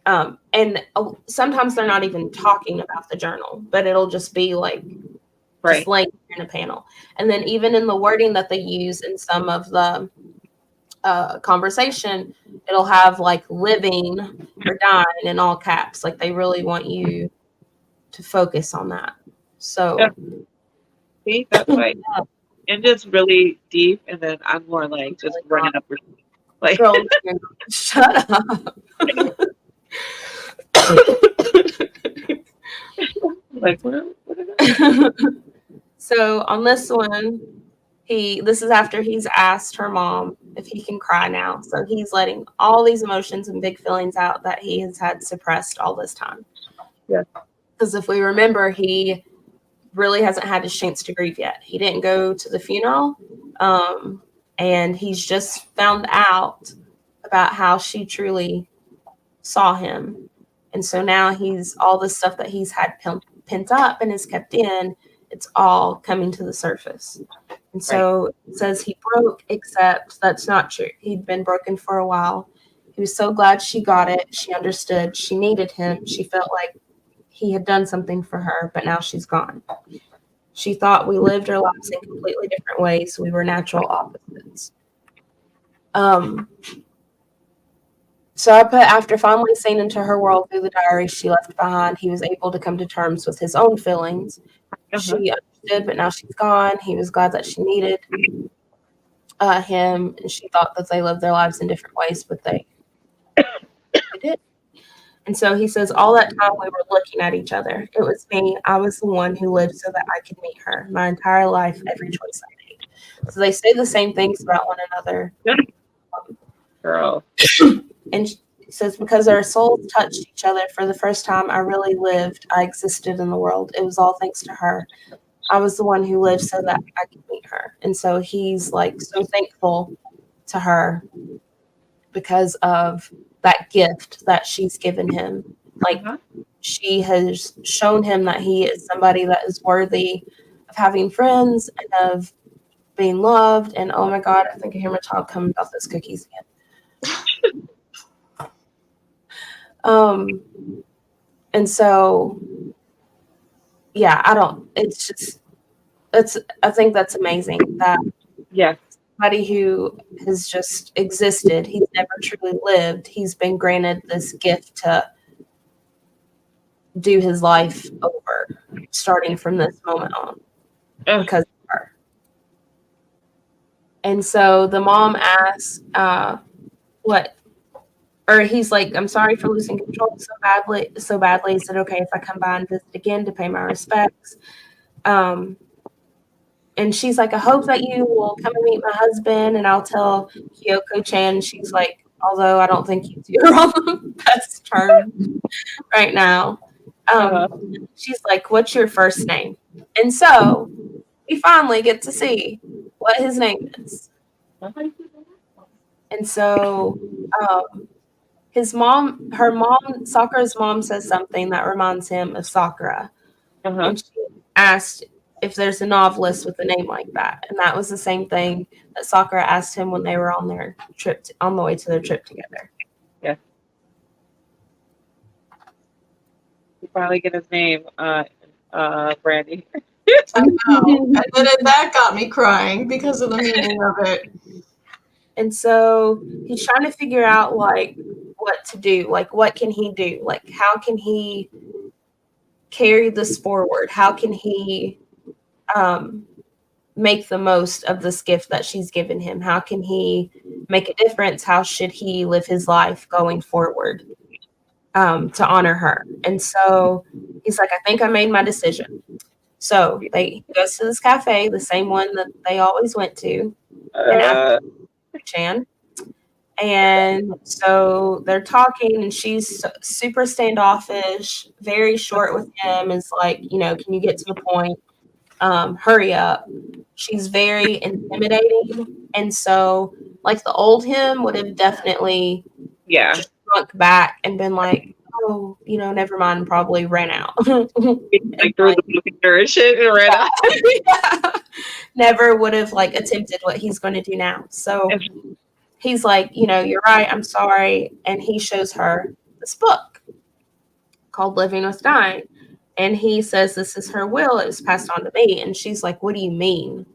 And sometimes they're not even talking about the journal, but it'll just be just laying in a panel. And then even in the wording that they use in some of the conversation, it'll have living or dying in all caps. They really want you to focus on that. So see, that's right. and just really deep, and then I'm more like just running up, like Girl, shut up. like what So on this one, this is after he's asked her mom if he can cry now. So he's letting all these emotions and big feelings out that he has had suppressed all this time. Yeah. Because if we remember, he really hasn't had his chance to grieve yet. He didn't go to the funeral. And he's just found out about how she truly saw him. And so now all this stuff that he's had pent up and is kept in, it's all coming to the surface. And so it says he broke, except that's not true. He'd been broken for a while. He was so glad she got it. She understood. She needed him. She felt like he had done something for her, but now she's gone. She thought we lived our lives in completely different ways. We were natural opposites. So I put, after finally seeing into her world through the diary she left behind, he was able to come to terms with his own feelings. She understood, but now she's gone. He was glad that she needed him, and she thought that they lived their lives in different ways, but they did. And so he says, all that time we were looking at each other. It was me. I was the one who lived so that I could meet her. My entire life, every choice I made. So they say the same things about one another. girl? And she says, because our souls touched each other for the first time, I really lived. I existed in the world. It was all thanks to her. I was the one who lived so that I could meet her. And so he's like so thankful to her because of that gift that she's given him. Like she has shown him that he is somebody that is worthy of having friends and of being loved. And oh my God, I think I hear my child coming about those cookies again. And so, yeah, I think that's amazing that somebody who has just existed, he's never truly lived, he's been granted this gift to do his life over, starting from this moment on, because of her. And so the mom asks, he's like, I'm sorry for losing control so badly. He said, okay, if I come by and visit again to pay my respects. And she's like, I hope that you will come and meet my husband, and I'll tell Kyoko-chan. She's like, although I don't think you two are on the best terms right now. She's like, what's your first name? And so we finally get to see what his name is. And so Sakura's mom says something that reminds him of Sakura. And she asked if there's a novelist with a name like that. And that was the same thing that Sakura asked him when they were on their trip, on the way to their trip together. Yeah. You finally get his name, Brandy. I know. And then that got me crying because of the meaning of it. And so he's trying to figure out, like, what to do. Like, what can he do? Like, how can he carry this forward? How can he make the most of this gift that she's given him? How can he make a difference? How should he live his life going forward to honor her? And so he's like, I think I made my decision. So he goes to this cafe, the same one that they always went to, and after Chan. And so they're talking, and she's super standoffish, very short with him, is like, can you get to the point? Hurry up. She's very intimidating. And so, like, the old him would have definitely just shrunk back and been like, oh, never mind, and probably ran out. Like threw the computer and shit and ran out. Yeah. Never would have like attempted what he's going to do now. So he's like, you're right, I'm sorry. And he shows her this book called Living with Dying. And he says, this is her will. It was passed on to me. And she's like, what do you mean?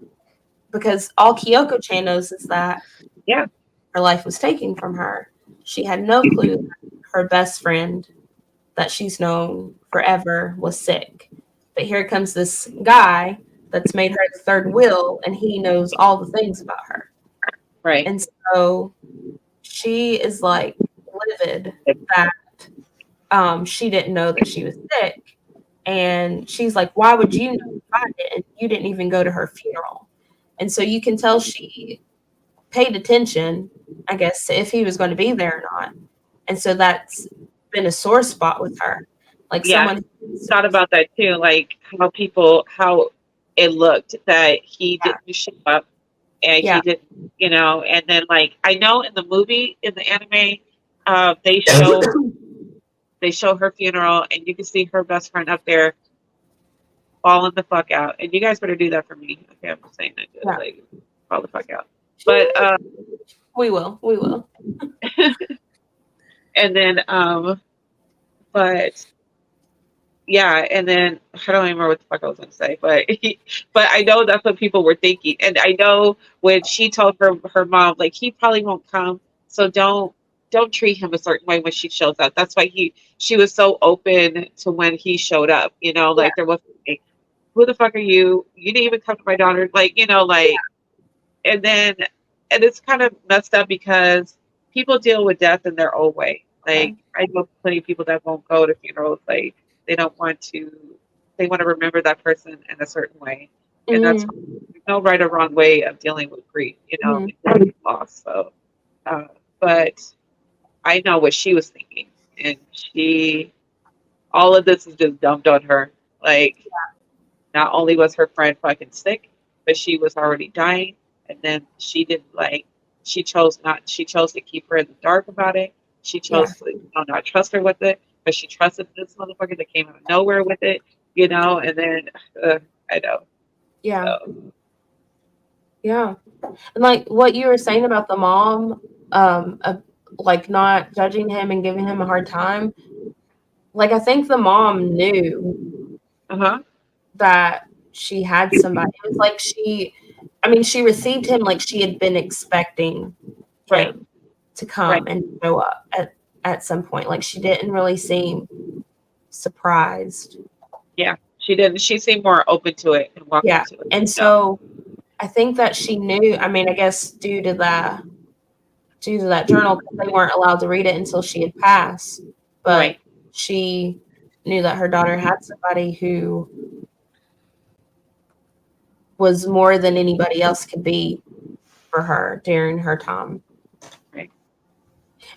Because all Kyoko-chan knows is that her life was taken from her. She had no clue that her best friend that she's known forever was sick. But here comes this guy that's made her the third wheel, and he knows all the things about her. Right. And so she is like livid that she didn't know that she was sick. And she's like, why would you notify it? And you didn't even go to her funeral. And so you can tell she paid attention, I guess, to if he was going to be there or not. And so that's been a sore spot with her. Like Yeah. someone Thought about that too, like how it looked that he didn't show up and he didn't, and then like I know in the movie, in the anime, they show her funeral and you can see her best friend up there falling the fuck out. And you guys better do that for me. Okay, I'm just saying that, like fall the fuck out. But we will. and then but yeah, and then I don't remember what the fuck I was gonna say, but I know that's what people were thinking. And I know when she told her mom, like, he probably won't come, so don't treat him a certain way when she shows up. That's why she was so open to when he showed up, like there wasn't like, who the fuck are you? You didn't even come to my daughter, like, and then and it's kind of messed up because people deal with death in their own way. Like I know plenty of people that won't go to funerals, like they want to remember that person in a certain way. And that's there's no right or wrong way of dealing with grief, and loss. So but I know what she was thinking, and all of this is just dumped on her. Like not only was her friend fucking sick, but she was already dying, and then she chose to keep her in the dark about it. She chose to not trust her with it, but she trusted this motherfucker that came out of nowhere with it, and then I know. Yeah. So. Yeah. And like what you were saying about the mom, like not judging him and giving him a hard time. Like I think the mom knew that she had somebody. It was like she received him like she had been expecting him to come and show up at some point. Like she didn't really seem surprised. Yeah, she didn't. She seemed more open to it and welcome to it. And so I think that she knew, I guess due to that journal, they weren't allowed to read it until she had passed. But she knew that her daughter had somebody who was more than anybody else could be for her during her time. Right.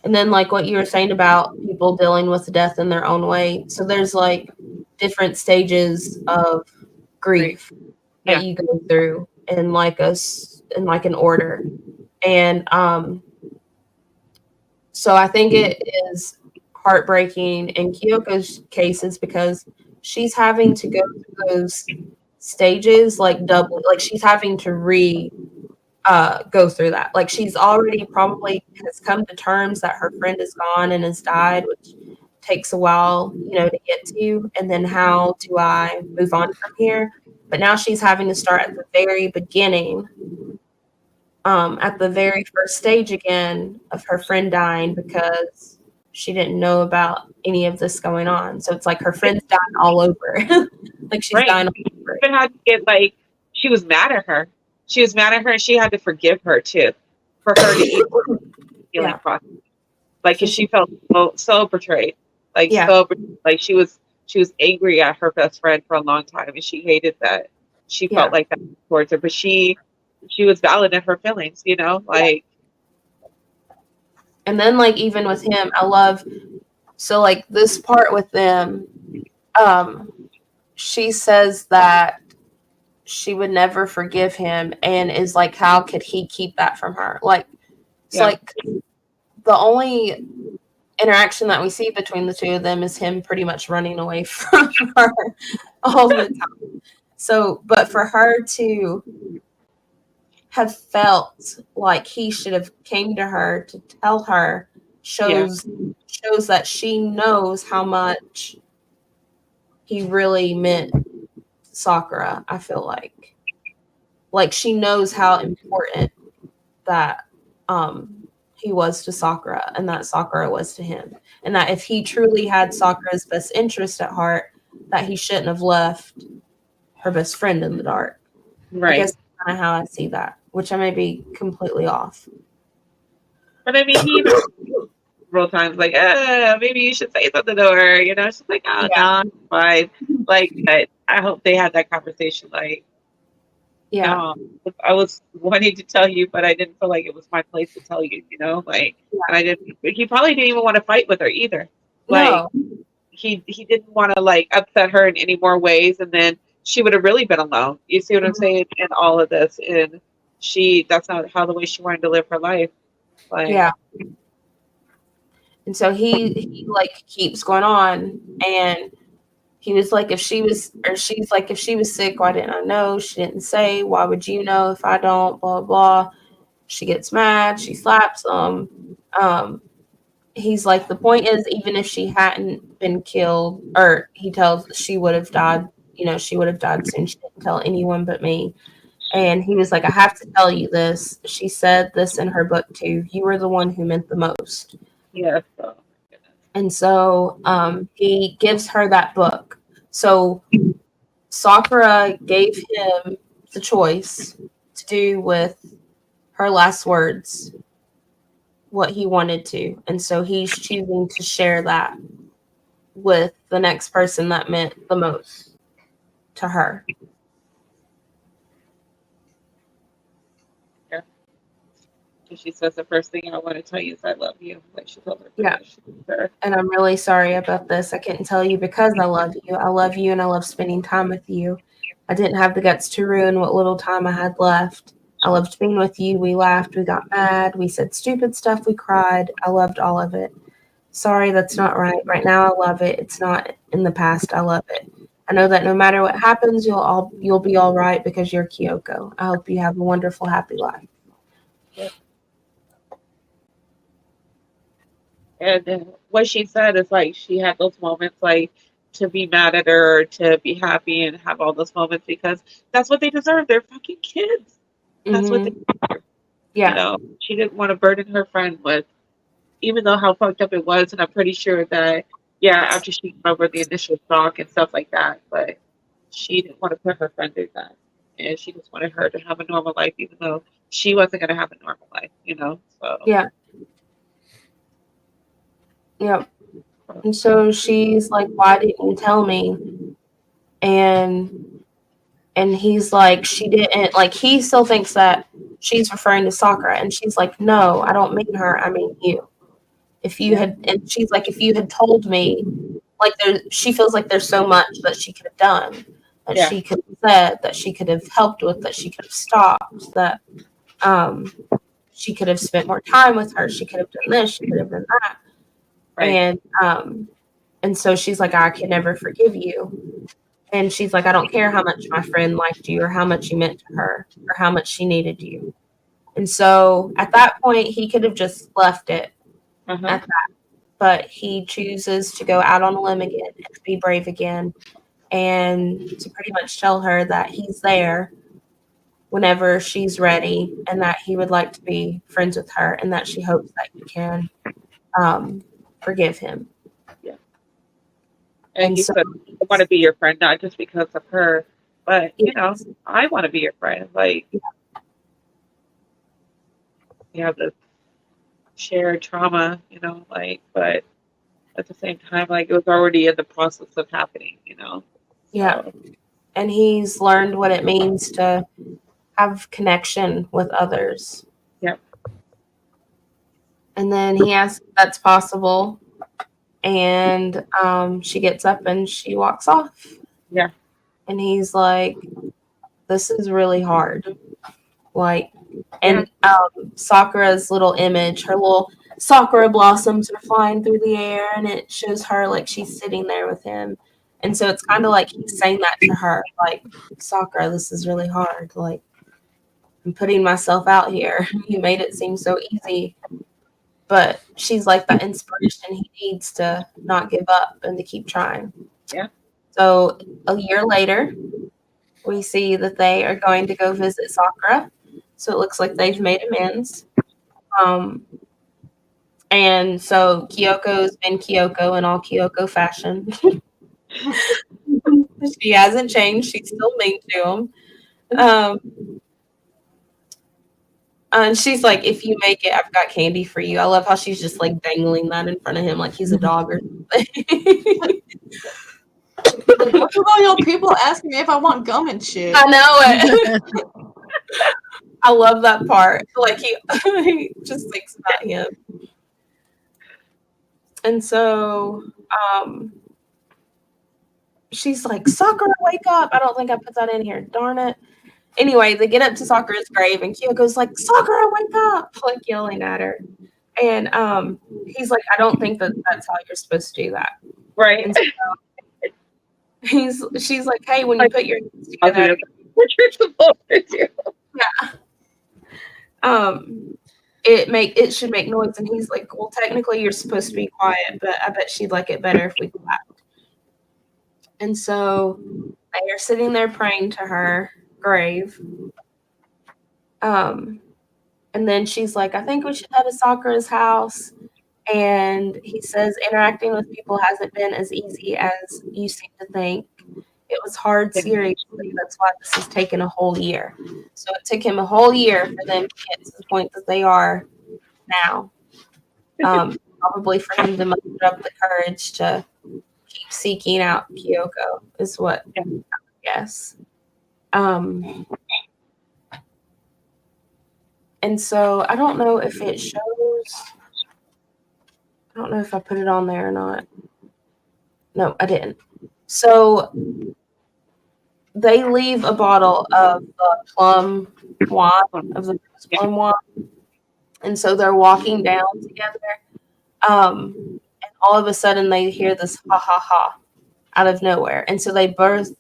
And then like what you were saying about people dealing with death in their own way. So there's like different stages of grief that you go through in like an order. And so I think it is heartbreaking in Kyoko's cases because she's having to go through those stages like double, like she's having to go through that. Like she's already probably has come to terms that her friend is gone and has died, which takes a while, to get to. And then how do I move on from here? But now she's having to start at the very beginning, at the very first stage again of her friend dying because she didn't know about any of this going on. So it's like her friend's dying all over. Like she's dying all over. Even had to get like she was mad at her. She was mad at her and she had to forgive her too. For her to eat healing process. Like cause she felt so betrayed. Like like she was angry at her best friend for a long time and she hated that she felt like that towards her. But she was valid in her feelings, like and then like even with him, I love so like this part with them, she says that she would never forgive him and is like, how could he keep that from her? Like it's like the only interaction that we see between the two of them is him pretty much running away from her all the time. So, but for her to have felt like he should have came to her to tell her shows that she knows how much he really meant Sakura. I feel like she knows how important that he was to Sakura and that Sakura was to him, and that if he truly had Sakura's best interest at heart, that he shouldn't have left her best friend in the dark. I Right. guess that's kind of how I see that, which I may be completely off. But I mean, he even several times like, maybe you should say something to her. You know, she's like, oh Yeah. no, it's fine. Like, but I hope they had that conversation. Like, Yeah. no, I was wanting to tell you, but I didn't feel like it was my place to tell you. You know, like, and I didn't. He probably didn't even want to fight with her either. Like, No. he didn't want to like upset her in any more ways, and then she would have really been alone. You see what I'm saying? In all of this, and that's not how the way she wanted to live her life. Like, Yeah. And so he like keeps going on, and he was like, she's like, if she was sick, why didn't I know? She didn't say. Why would you know if I don't? Blah blah. She gets mad. She slaps him. He's like, the point is, even if she hadn't been killed, or he tells she would have died. You know, she would have died soon. She didn't tell anyone but me. And he was like, I have to tell you this. She said this in her book too. You were the one who meant the most. yeah. So, And so he gives her that book. So Sakura gave him the choice to do with her last words what he wanted to. And so he's choosing to share that with the next person that meant the most to her. she says the first thing I want to tell you is I love you. Like she told her. Yeah. Her. And I'm really sorry about this. I couldn't tell you because I love you. I love you and I love spending time with you. I didn't have the guts to ruin what little time I had left. I loved being with you. We laughed. We got mad. We said stupid stuff. We cried. I loved all of it. Sorry, that's not right. Right now, I love it. It's not in the past. I love it. I know that no matter what happens, you'll be all right because you're Kyoko. I hope you have a wonderful, happy life. Yep. And what she said is like she had those moments like to be mad at her, to be happy, and have all those moments because that's what they deserve. They're fucking kids. That's what they deserve. Yeah. You know, she didn't want to burden her friend with, even though how fucked up it was, and I'm pretty sure that after she got over the initial shock and stuff like that, but she didn't want to put her friend through that, and she just wanted her to have a normal life, even though she wasn't going to have a normal life. You know, so Yeah. Yep. And so she's like, why didn't you tell me? And he's like, she didn't, like, he still thinks that she's referring to Sakura. And she's like, no, I don't mean her. I mean you. If you had, and she's like, if you had told me, like, she feels like there's so much that she could have done, that she could have said, that she could have helped with, that she could have stopped, that she could have spent more time with her. She could have done this. She could have done that. Right. And so she's like, I can never forgive you. And she's like, I don't care how much my friend liked you or how much you meant to her or how much she needed you. And so at that point, he could have just left it at that. But he chooses to go out on a limb again and to be brave again and to pretty much tell her that he's there whenever she's ready and that he would like to be friends with her and that she hopes that he can forgive him. Yeah. And he said, I want to be your friend, not just because of her, but, you know, I want to be your friend. Like, you have this shared trauma, you know, like, but at the same time, like, it was already in the process of happening, you know? Yeah. And he's learned what it means to have connection with others. Yeah. And then he asks if that's possible. And she gets up and she walks off. Yeah. And he's like, this is really hard. Like, and Sakura's little image, her little Sakura blossoms are flying through the air and it shows her like she's sitting there with him. And so it's kind of like he's saying that to her, like, Sakura, this is really hard. Like, I'm putting myself out here. You made it seem so easy. But she's like the inspiration he needs to not give up and to keep trying. Yeah. So a year later, we see that they are going to go visit Sakura. So it looks like they've made amends. And so Kyoko's been Kyoko in all Kyoko fashion. She hasn't changed. She's still mean to him. Um, and she's like, if you make it, I've got candy for you. I love how she's just like dangling that in front of him like he's a dog or something. Like, what's with all y'all people asking me if I want gum and shit? I know it. I love that part. Like he just thinks about him. And so she's like, Sakura, wake up. I don't think I put that in here. Darn it. Anyway, they get up to Sakura's grave and Kyoko's like, Sakura, wake up, like yelling at her. And he's like, I don't think that's how you're supposed to do that. Right. And so she's like, hey, when you put your hands together, what you're supposed to do. It should make noise. And he's like, well, technically you're supposed to be quiet, but I bet she'd like it better if we clapped. And so they are sitting there praying to her grave. And then she's like, I think we should head to Sakura's house. And he says, interacting with people hasn't been as easy as you seem to think. It was hard, seriously. That's why this has taken a whole year. So it took him a whole year for them to get to the point that they are now. Probably for him to muster up the courage to keep seeking out Kyoko is what I guess. And so I don't know if it shows. I don't know if I put it on there or not. No, I didn't. So they leave a bottle of plum wine, of the plum wine. And so they're walking down together. And all of a sudden they hear this ha ha ha out of nowhere. And so they both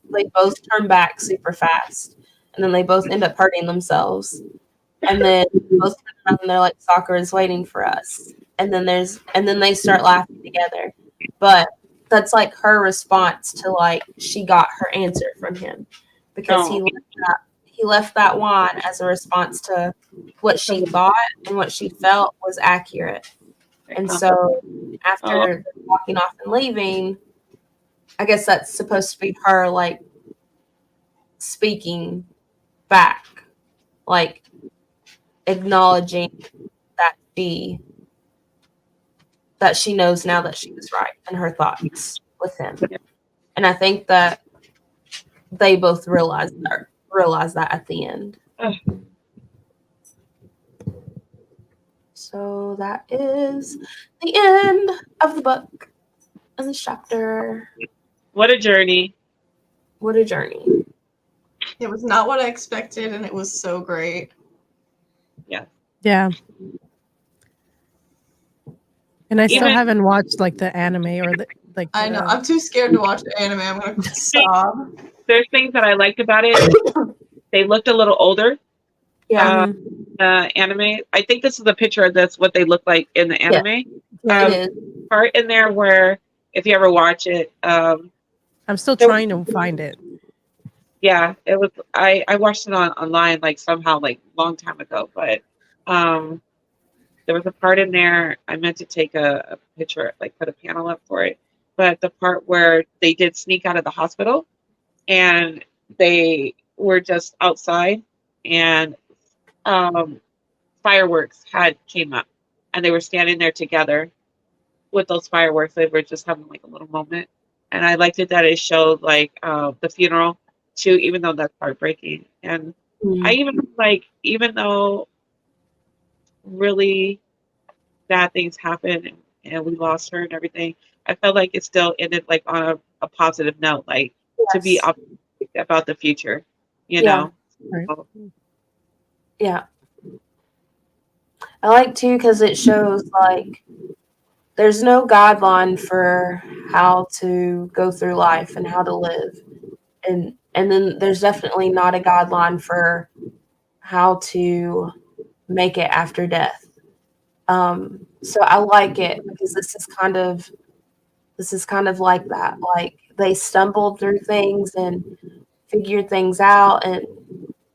turn back super fast. And then they both end up hurting themselves. And then both turn around and they're like, Sakura's waiting for us. And then they start laughing together. But that's like her response to like she got her answer from him. Because he left that wine as a response to what she thought and what she felt was accurate. And so after walking off and leaving, I guess that's supposed to be her like speaking back, like acknowledging that she knows now that she was right in her thoughts with him. And I think that they both realize that at the end. So that is the end of the book and the chapter. What a journey. What a journey. It was not what I expected, and it was so great. Yeah. And I still haven't watched like the anime or the like. I know. I'm too scared to watch the anime. I'm gonna sob. There's things that I liked about it. They looked a little older. Yeah. Anime. I think this is a picture of this, what they look like in the anime. Yeah, it is. Part in there where, if you ever watch it, I'm still trying to find it. Yeah, it was. I watched it online like somehow like long time ago, but there was a part in there. I meant to take a picture, like put a panel up for it, but the part where they did sneak out of the hospital, and they were just outside, and fireworks came up, and they were standing there together with those fireworks. They were just having like a little moment, and I liked it that it showed like the funeral too, even though that's heartbreaking. And I even like, even though really bad things happened and we lost her and everything, I felt like it still ended like on a positive note, like to be optimistic about the future, you know. Right. Yeah. I like too because it shows like there's no guideline for how to go through life and how to live. And then there's definitely not a guideline for how to make it after death. So I like it because this is kind of like that. Like they stumbled through things and figured things out, and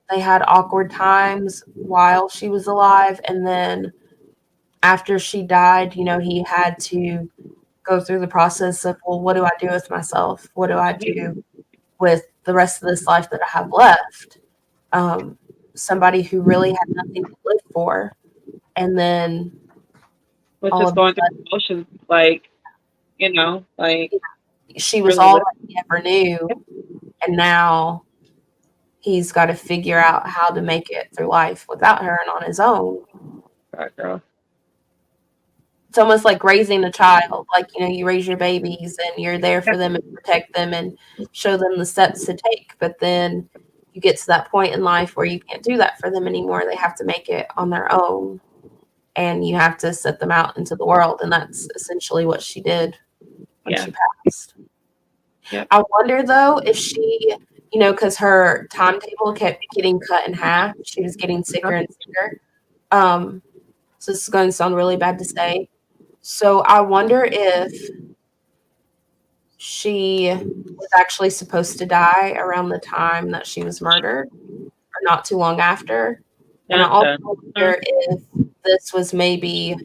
they had awkward times while she was alive, and then after she died, you know, he had to go through the process of, well, what do I do with myself? What do I do with the rest of this life that I have left? somebody who really had nothing to live for, and then We're all just of a going through sudden emotions, like, you know, like she was really all live. that he ever knew, and now he's got to figure out how to make it through life without her and on his own. God, girl. It's almost like raising a child. Like, you raise your babies and you're there for them and protect them and show them the steps to take. But then you get to that point in life where you can't do that for them anymore. They have to make it on their own, and you have to set them out into the world. And that's essentially what she did when she passed. Yep. I wonder, though, if she, because her timetable kept getting cut in half. She was getting sicker and sicker. So this is going to sound really bad to say. So I wonder if she was actually supposed to die around the time that she was murdered, or not too long after. And I also wonder if this was maybe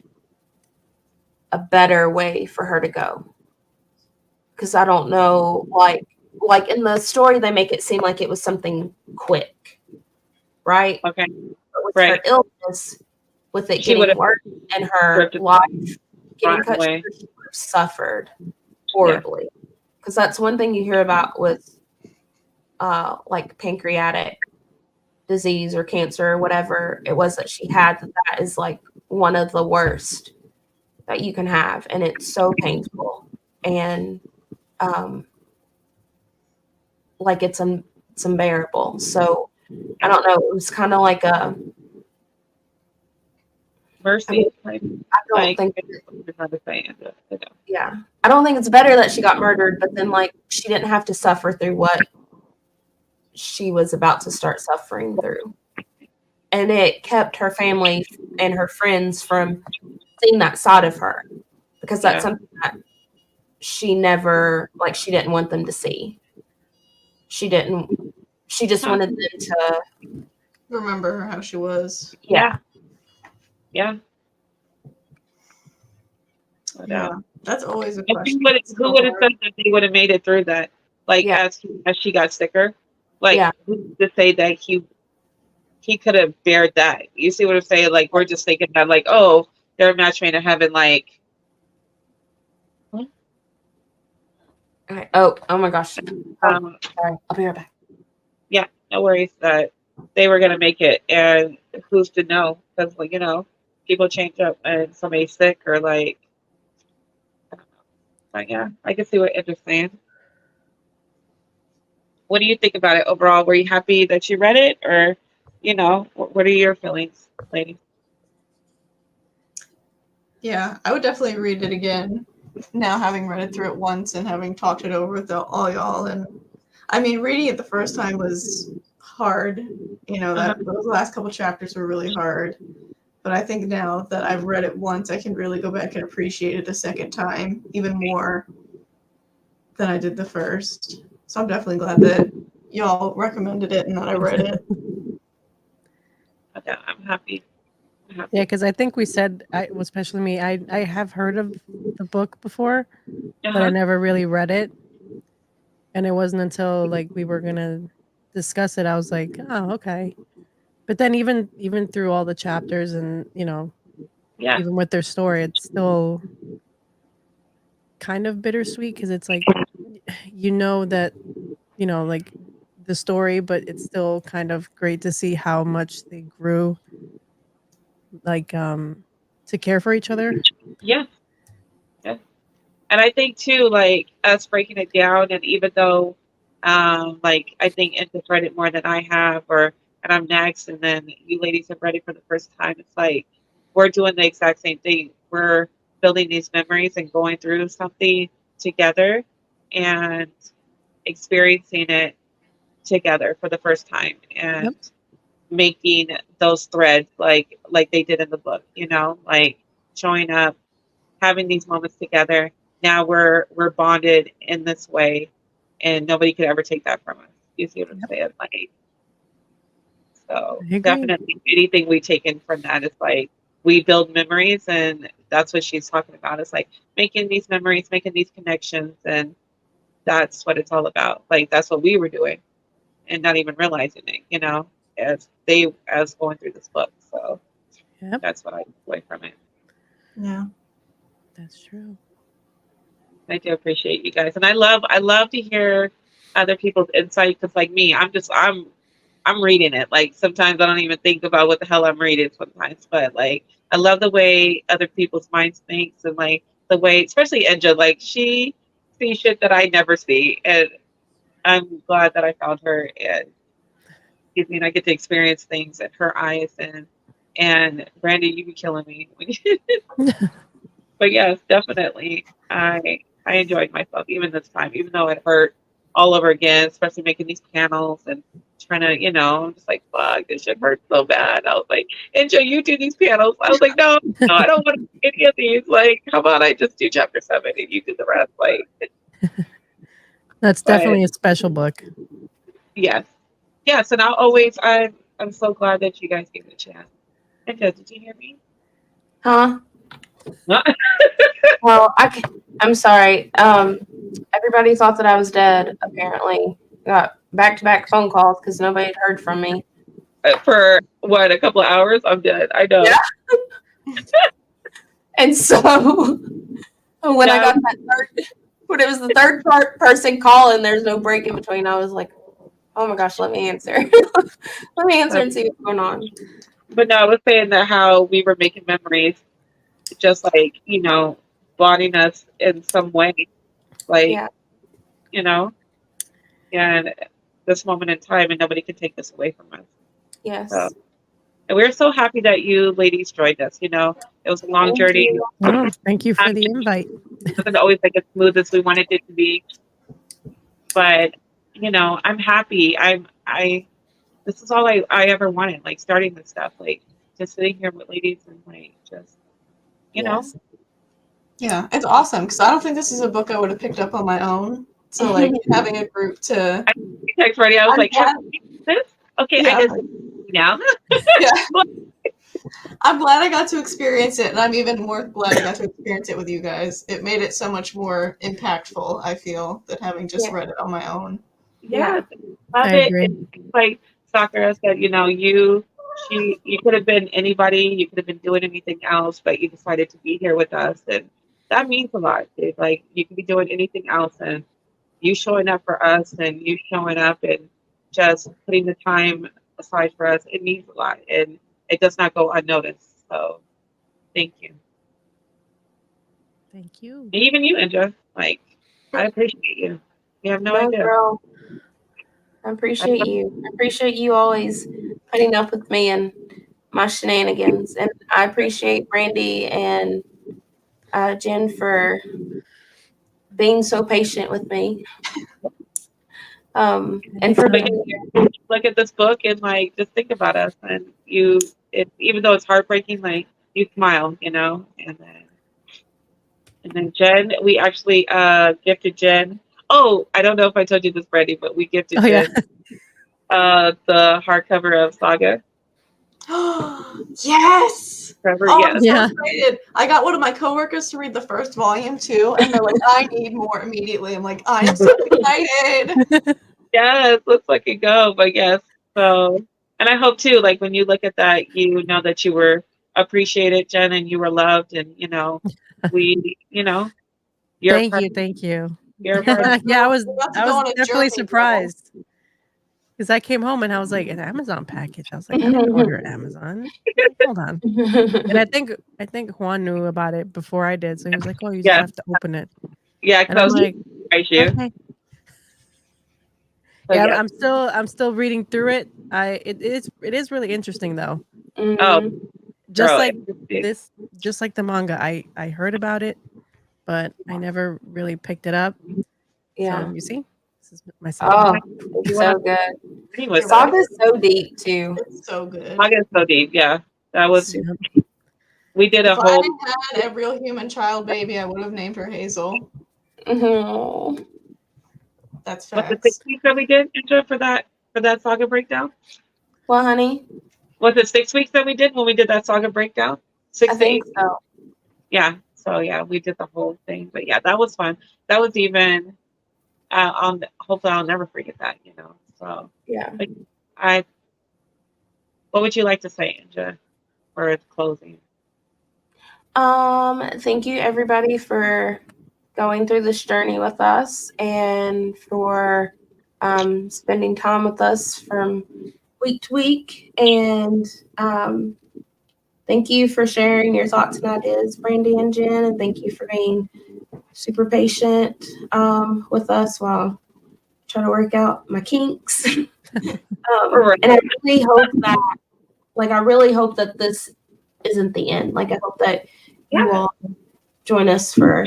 a better way for her to go. Because I don't know, like in the story, they make it seem like it was something quick, right? Okay. But with Right. her illness, with it She would've getting worse and her ripped it life getting right cut away. short, she would have suffered horribly. Because that's one thing you hear about with like pancreatic disease or cancer or whatever it was that she had, that is like one of the worst that you can have, and it's so painful, and like it's unbearable. So I don't know, it was kind of like a Mercy. I don't think Yeah. I don't think it's better that she got murdered, but then like she didn't have to suffer through what she was about to start suffering through. And it kept her family and her friends from seeing that side of her, because that's something that she never, like, she didn't want them to see. She just wanted them to remember her how she was. Yeah. Yeah, that's always a Who question. who would have said that they would have made it through that? Like, as she got sicker, like, who's to say that he could have bared that? You see what I'm saying? Like, we're just thinking that, like, oh, they're a match made in heaven. Like, oh my gosh. Sorry, I'll be right back. Yeah, no worries that they were gonna make it, and who's to know? Because, like, people change up and somebody's sick, or like, I don't know. But yeah, I can see what Andrew's saying. What do you think about it overall? Were you happy that you read it, or, what are your feelings, lady? Yeah, I would definitely read it again now, having read it through it once and having talked it over with all y'all. And I mean, reading it the first time was hard. Those last couple chapters were really hard. But I think now that I've read it once, I can really go back and appreciate it a second time even more than I did the first. So I'm definitely glad that y'all recommended it and that I read it. I'm happy. Yeah, because I think we said, especially me, I have heard of the book before, but I never really read it. And it wasn't until like we were gonna discuss it, I was like, oh, okay. But then even through all the chapters and even with their story, it's still kind of bittersweet, because it's like that like the story, but it's still kind of great to see how much they grew, like to care for each other. Yeah. And I think too, like, us breaking it down, and even though, like, I think Entis read it more than I have, and I'm next, and then you ladies have read it for the first time. It's like we're doing the exact same thing. We're building these memories and going through something together and experiencing it together for the first time, and making those threads like they did in the book. Like, showing up, having these moments together. Now we're bonded in this way, and nobody could ever take that from us. You see what I'm saying? Like, so definitely anything we take in from that is like we build memories, and that's what she's talking about. It's like making these memories, making these connections, and that's what it's all about. Like, that's what we were doing and not even realizing it. as going through this book. So Yep, that's what I took away from it. Yeah. that's true. I do appreciate you guys, and I love to hear other people's insight. Because like me, I'm reading it. Like sometimes I don't even think about what the hell I'm reading sometimes. But like I love the way other people's minds thinks, and like the way, especially Enja, like she sees shit that I never see, and I'm glad that I found her, and I get to experience things in her eyes. And Brandy, you be killing me. But yes, definitely. I enjoyed myself even this time, even though it hurt all over again, especially making these panels and trying to, I'm just like, fuck, this shit hurts so bad. I was like, Enjoy, you do these panels. I was like, no, I don't want to do any of these. Like, how about I just do chapter 7 and you do the rest? Like, That's but definitely a special book. yes. Yes, and I'm so glad that you guys gave it a chance. Enjoy, did you hear me? Huh? Well, I'm sorry. Everybody thought that I was dead. Apparently, got back-to-back phone calls because nobody had heard from me. For what, a couple of hours? I'm dead. I know. Yeah. And so when I got when it was the third person calling, there's no break in between. I was like, oh my gosh, let me answer. Let me answer and see what's going on. But no, I was saying that how we were making memories, just like, bonding us in some way, like, Yeah. and this moment in time, and nobody can take this away from us. Yes. So, and we're so happy that you ladies joined us. It was a long Thank journey. you. Oh, thank you for the invite. It wasn't always like as smooth as we wanted it to be, but I'm happy. This is all I ever wanted, like starting this stuff, like just sitting here with ladies and like just, Yes. Yeah, it's awesome because I don't think this is a book I would have picked up on my own. So like having a group to text ready. I was I'm like, glad- have you seen this? Okay, Yeah. I guess now. yeah. I'm glad I got to experience it, and I'm even more glad I got to experience it with you guys. It made it so much more impactful, I feel, than having just read it on my own. Yes, I love it. agree. It's like Sakura said, you could have been anybody, you could have been doing anything else, but you decided to be here with us, and that means a lot. Dude. Like you could be doing anything else, and you showing up for us, and you showing up and just putting the time aside for us, it means a lot, and it does not go unnoticed. So, thank you. Thank you. And even you, Indra. Like, I appreciate you. You have no idea. Girl. I appreciate you. I appreciate you always putting up with me and my shenanigans. And I appreciate Brandy and Jen for being so patient with me. And for being here. Look at this book and like just think about us, and even though it's heartbreaking, like you smile, and then Jen, we actually gifted Jen. Oh, I don't know if I told you this, Brandy, but we gifted Jen the hardcover of Saga. Yes! Cover, Oh, yes. I'm so excited. I got one of my coworkers to read the first volume too, and they're like, I need more immediately. I'm like, I am so excited. Yes, let's fucking go. But yes, so, and I hope too, like when you look at that, you know that you were appreciated, Jen, and you were loved, and we, you're Thank you. You're a part. Yeah, I was go on a definitely journey, surprised because I came home and I was like, an Amazon package. I was like, I didn't order Amazon. Hold on. And I think Juan knew about it before I did, so he was like, "Oh, you just have to open it." Yeah, and I'm like, okay. So, yeah, yes. I'm still reading through it. It is really interesting though. Oh, just girl, like this, just like the manga, I heard about it, but I never really picked it up. Yeah. So you see, this is my it's so good. Saga's so deep too. It's so good. Saga's so deep. Yeah, that was. We did a if whole. I had a real human child baby, I would have named her Hazel. Mm-hmm. That's facts. What's the 6 weeks that we did, Indra, for that Saga breakdown? Well, honey, was it 6 weeks that we did when we did that Saga breakdown? 6 I think so. Yeah. So yeah, we did the whole thing. But yeah, that was fun. That was even. Hopefully, I'll never forget that. So yeah, What would you like to say, Inja, for closing? Thank you everybody for going through this journey with us and for spending time with us from week to week. And thank you for sharing your thoughts and ideas, Brandy and Jen, and thank you for being super patient with us while I try to work out my kinks. And I really hope that, I really hope that this isn't the end. Like, I hope that you Yeah. all join us for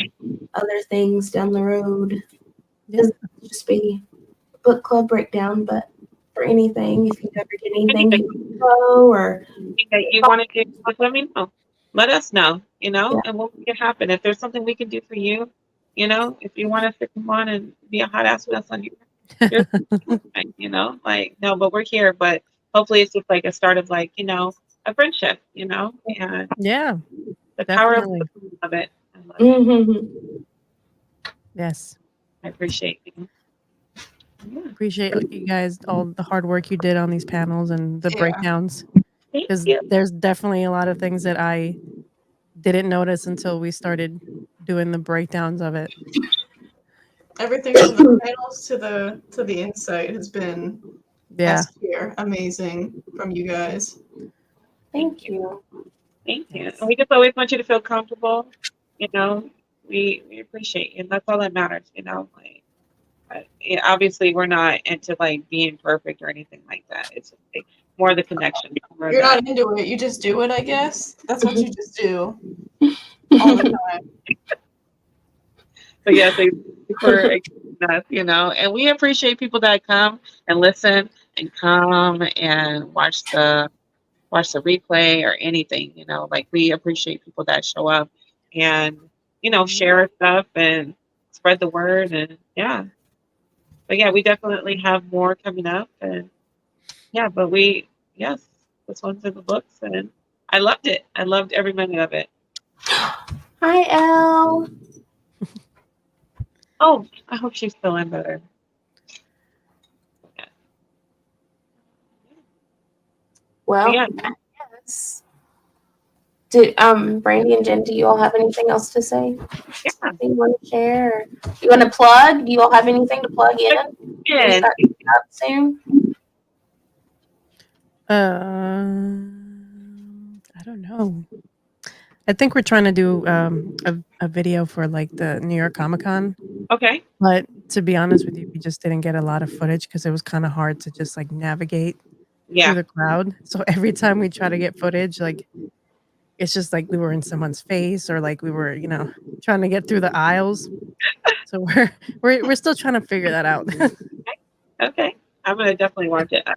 other things down the road. Yeah. Doesn't just be book club breakdown, but for anything, if you ever get anything you know or That you want to do, just let me know. Let us know, Yeah. and we'll make it happen. If there's something we can do for you, if you want us to come on and be a hot ass mess on your like, no, but we're here. But hopefully it's just like a start of like, a friendship, and Yeah, the power definitely. of it. I love it. Mhm. Yes. I appreciate you. Yeah. Appreciate you guys, all the hard work you did on these panels and the Yeah. breakdowns. Thank Because you. there's definitely a lot of things that I didn't notice until we started doing the breakdowns of it. Everything from the panels to the insight has been Yeah. S tier, amazing from you guys. Thank you. Thank you. Yes. And we just always want you to feel comfortable. We appreciate you. And that's all that matters, like. Obviously, we're not into like being perfect or anything like that. It's just, like, more the connection. More You're that. not into it, you just do it, I guess. That's what you just do all the time. But yeah, thank you for accepting us, and we appreciate people that come and listen and come and watch the replay or anything. Like we appreciate people that show up and share our stuff and spread the word, and yeah. But yeah, we definitely have more coming up, and yeah, but yes, this one's in the books, and I loved it. I loved every minute of it. Hi, Elle. Oh, I hope she's feeling better. Yeah. Well, Yeah. yes. Brandy and Jen, do you all have anything else to say? Yeah. Anything you want to share? Or you want to plug? Do you all have anything to plug in? Yeah. Start up soon. I don't know. I think we're trying to do a video for like the New York Comic Con. Okay. But to be honest with you, we just didn't get a lot of footage because it was kind of hard to just like navigate through Yeah. the crowd. So every time we try to get footage, like it's just like we were in someone's face or like we were, trying to get through the aisles. So we're still trying to figure that out. Okay. I'm gonna definitely watch it. I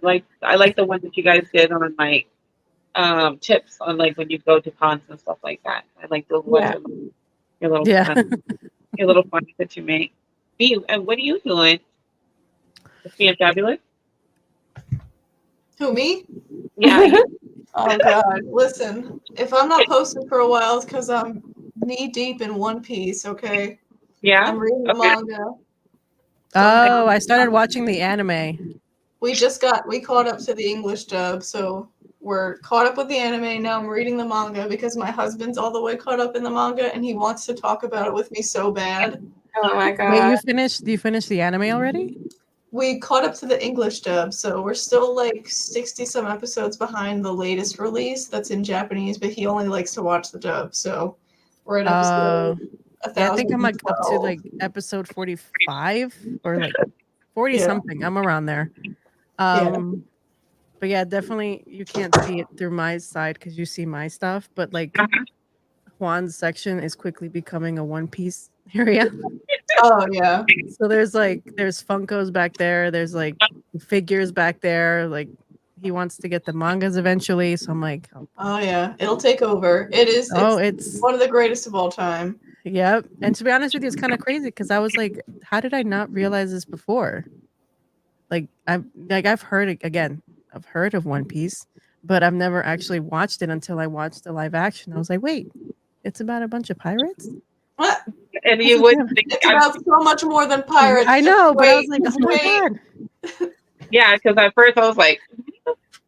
like the one that you guys did on like tips on like when you go to cons and stuff like that. I like those ones with your little Yeah. your little funny that you make. And what are you doing? Just being fabulous? Who, me? Yeah. Oh god, listen. If I'm not posting for a while, it's because I'm knee deep in One Piece, okay? Yeah. I'm reading the Okay. manga. Oh, I started watching the anime. We caught up to the English dub, so we're caught up with the anime. Now I'm reading the manga because my husband's all the way caught up in the manga and he wants to talk about it with me so bad. Oh my god. Wait, you finished the anime already? We caught up to the English dub, so we're still like 60 some episodes behind the latest release that's in Japanese, but he only likes to watch the dub, so we're at episode Yeah, I think I'm like up to 1012. like episode 45 or like 40 Yeah. something. I'm around there. But yeah, definitely you can't see it through my side because you see my stuff. But like Juan's section is quickly becoming a One Piece area. Oh yeah. So there's Funkos back there. There's like figures back there. Like he wants to get the mangas eventually. So I'm like, Oh yeah. It'll take over. It's one of the greatest of all time. Yep. And to be honest with you, it's kind of crazy because I was like, how did I not realize this before? I've heard it again. I've heard of One Piece, but I've never actually watched it until I watched the live action. I was like, wait, it's about a bunch of pirates? What? And you would think It's about so much more than pirates. I know, but I was like, oh my god. Yeah, because at first I was like,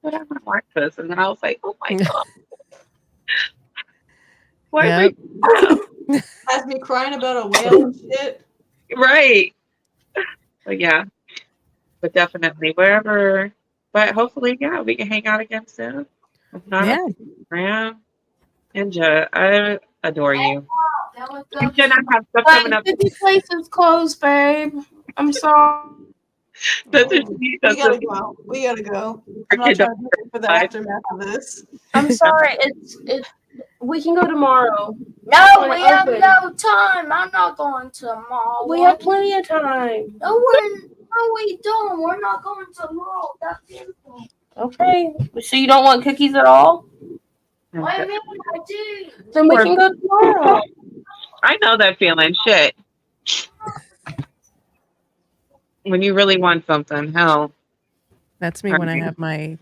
What am I breakfast? And then I was like, oh my God. Why Yep. Has me crying about a whale and shit. right. But yeah. But definitely wherever. But hopefully, yeah, we can hang out again soon. If not, Yeah. Instagram. Ninja, I adore you. You should not have stuff But coming up. 50 place is closed, babe. I'm sorry. That's a We that's gotta a go. We gotta go. I'm not trying to be here for the aftermath of this. I'm sorry. It's we can go tomorrow. No, We're we have open. no time. I'm not going to the mall. We have plenty of time. No, we don't. We're not going to the mall. That's beautiful. Okay. So you don't want cookies at all? What do you mean I do? Then we can go tomorrow. I know that feeling. Shit. When you really want something, hell. That's me when I have my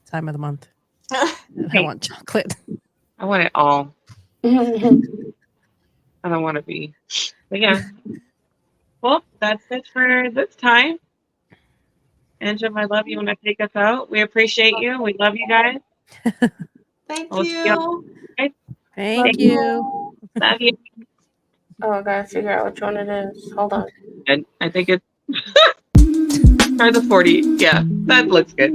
time of the month. And I want chocolate. I want it all. I don't want to be. But yeah. Well, that's it for this time. Angela, I love you when I take us out. We appreciate you. We love you guys. Thank We'll see you. Thank you. Love you. Oh, I gotta figure out which one it is. Hold on. And I think it's try the 40. Yeah, that looks good.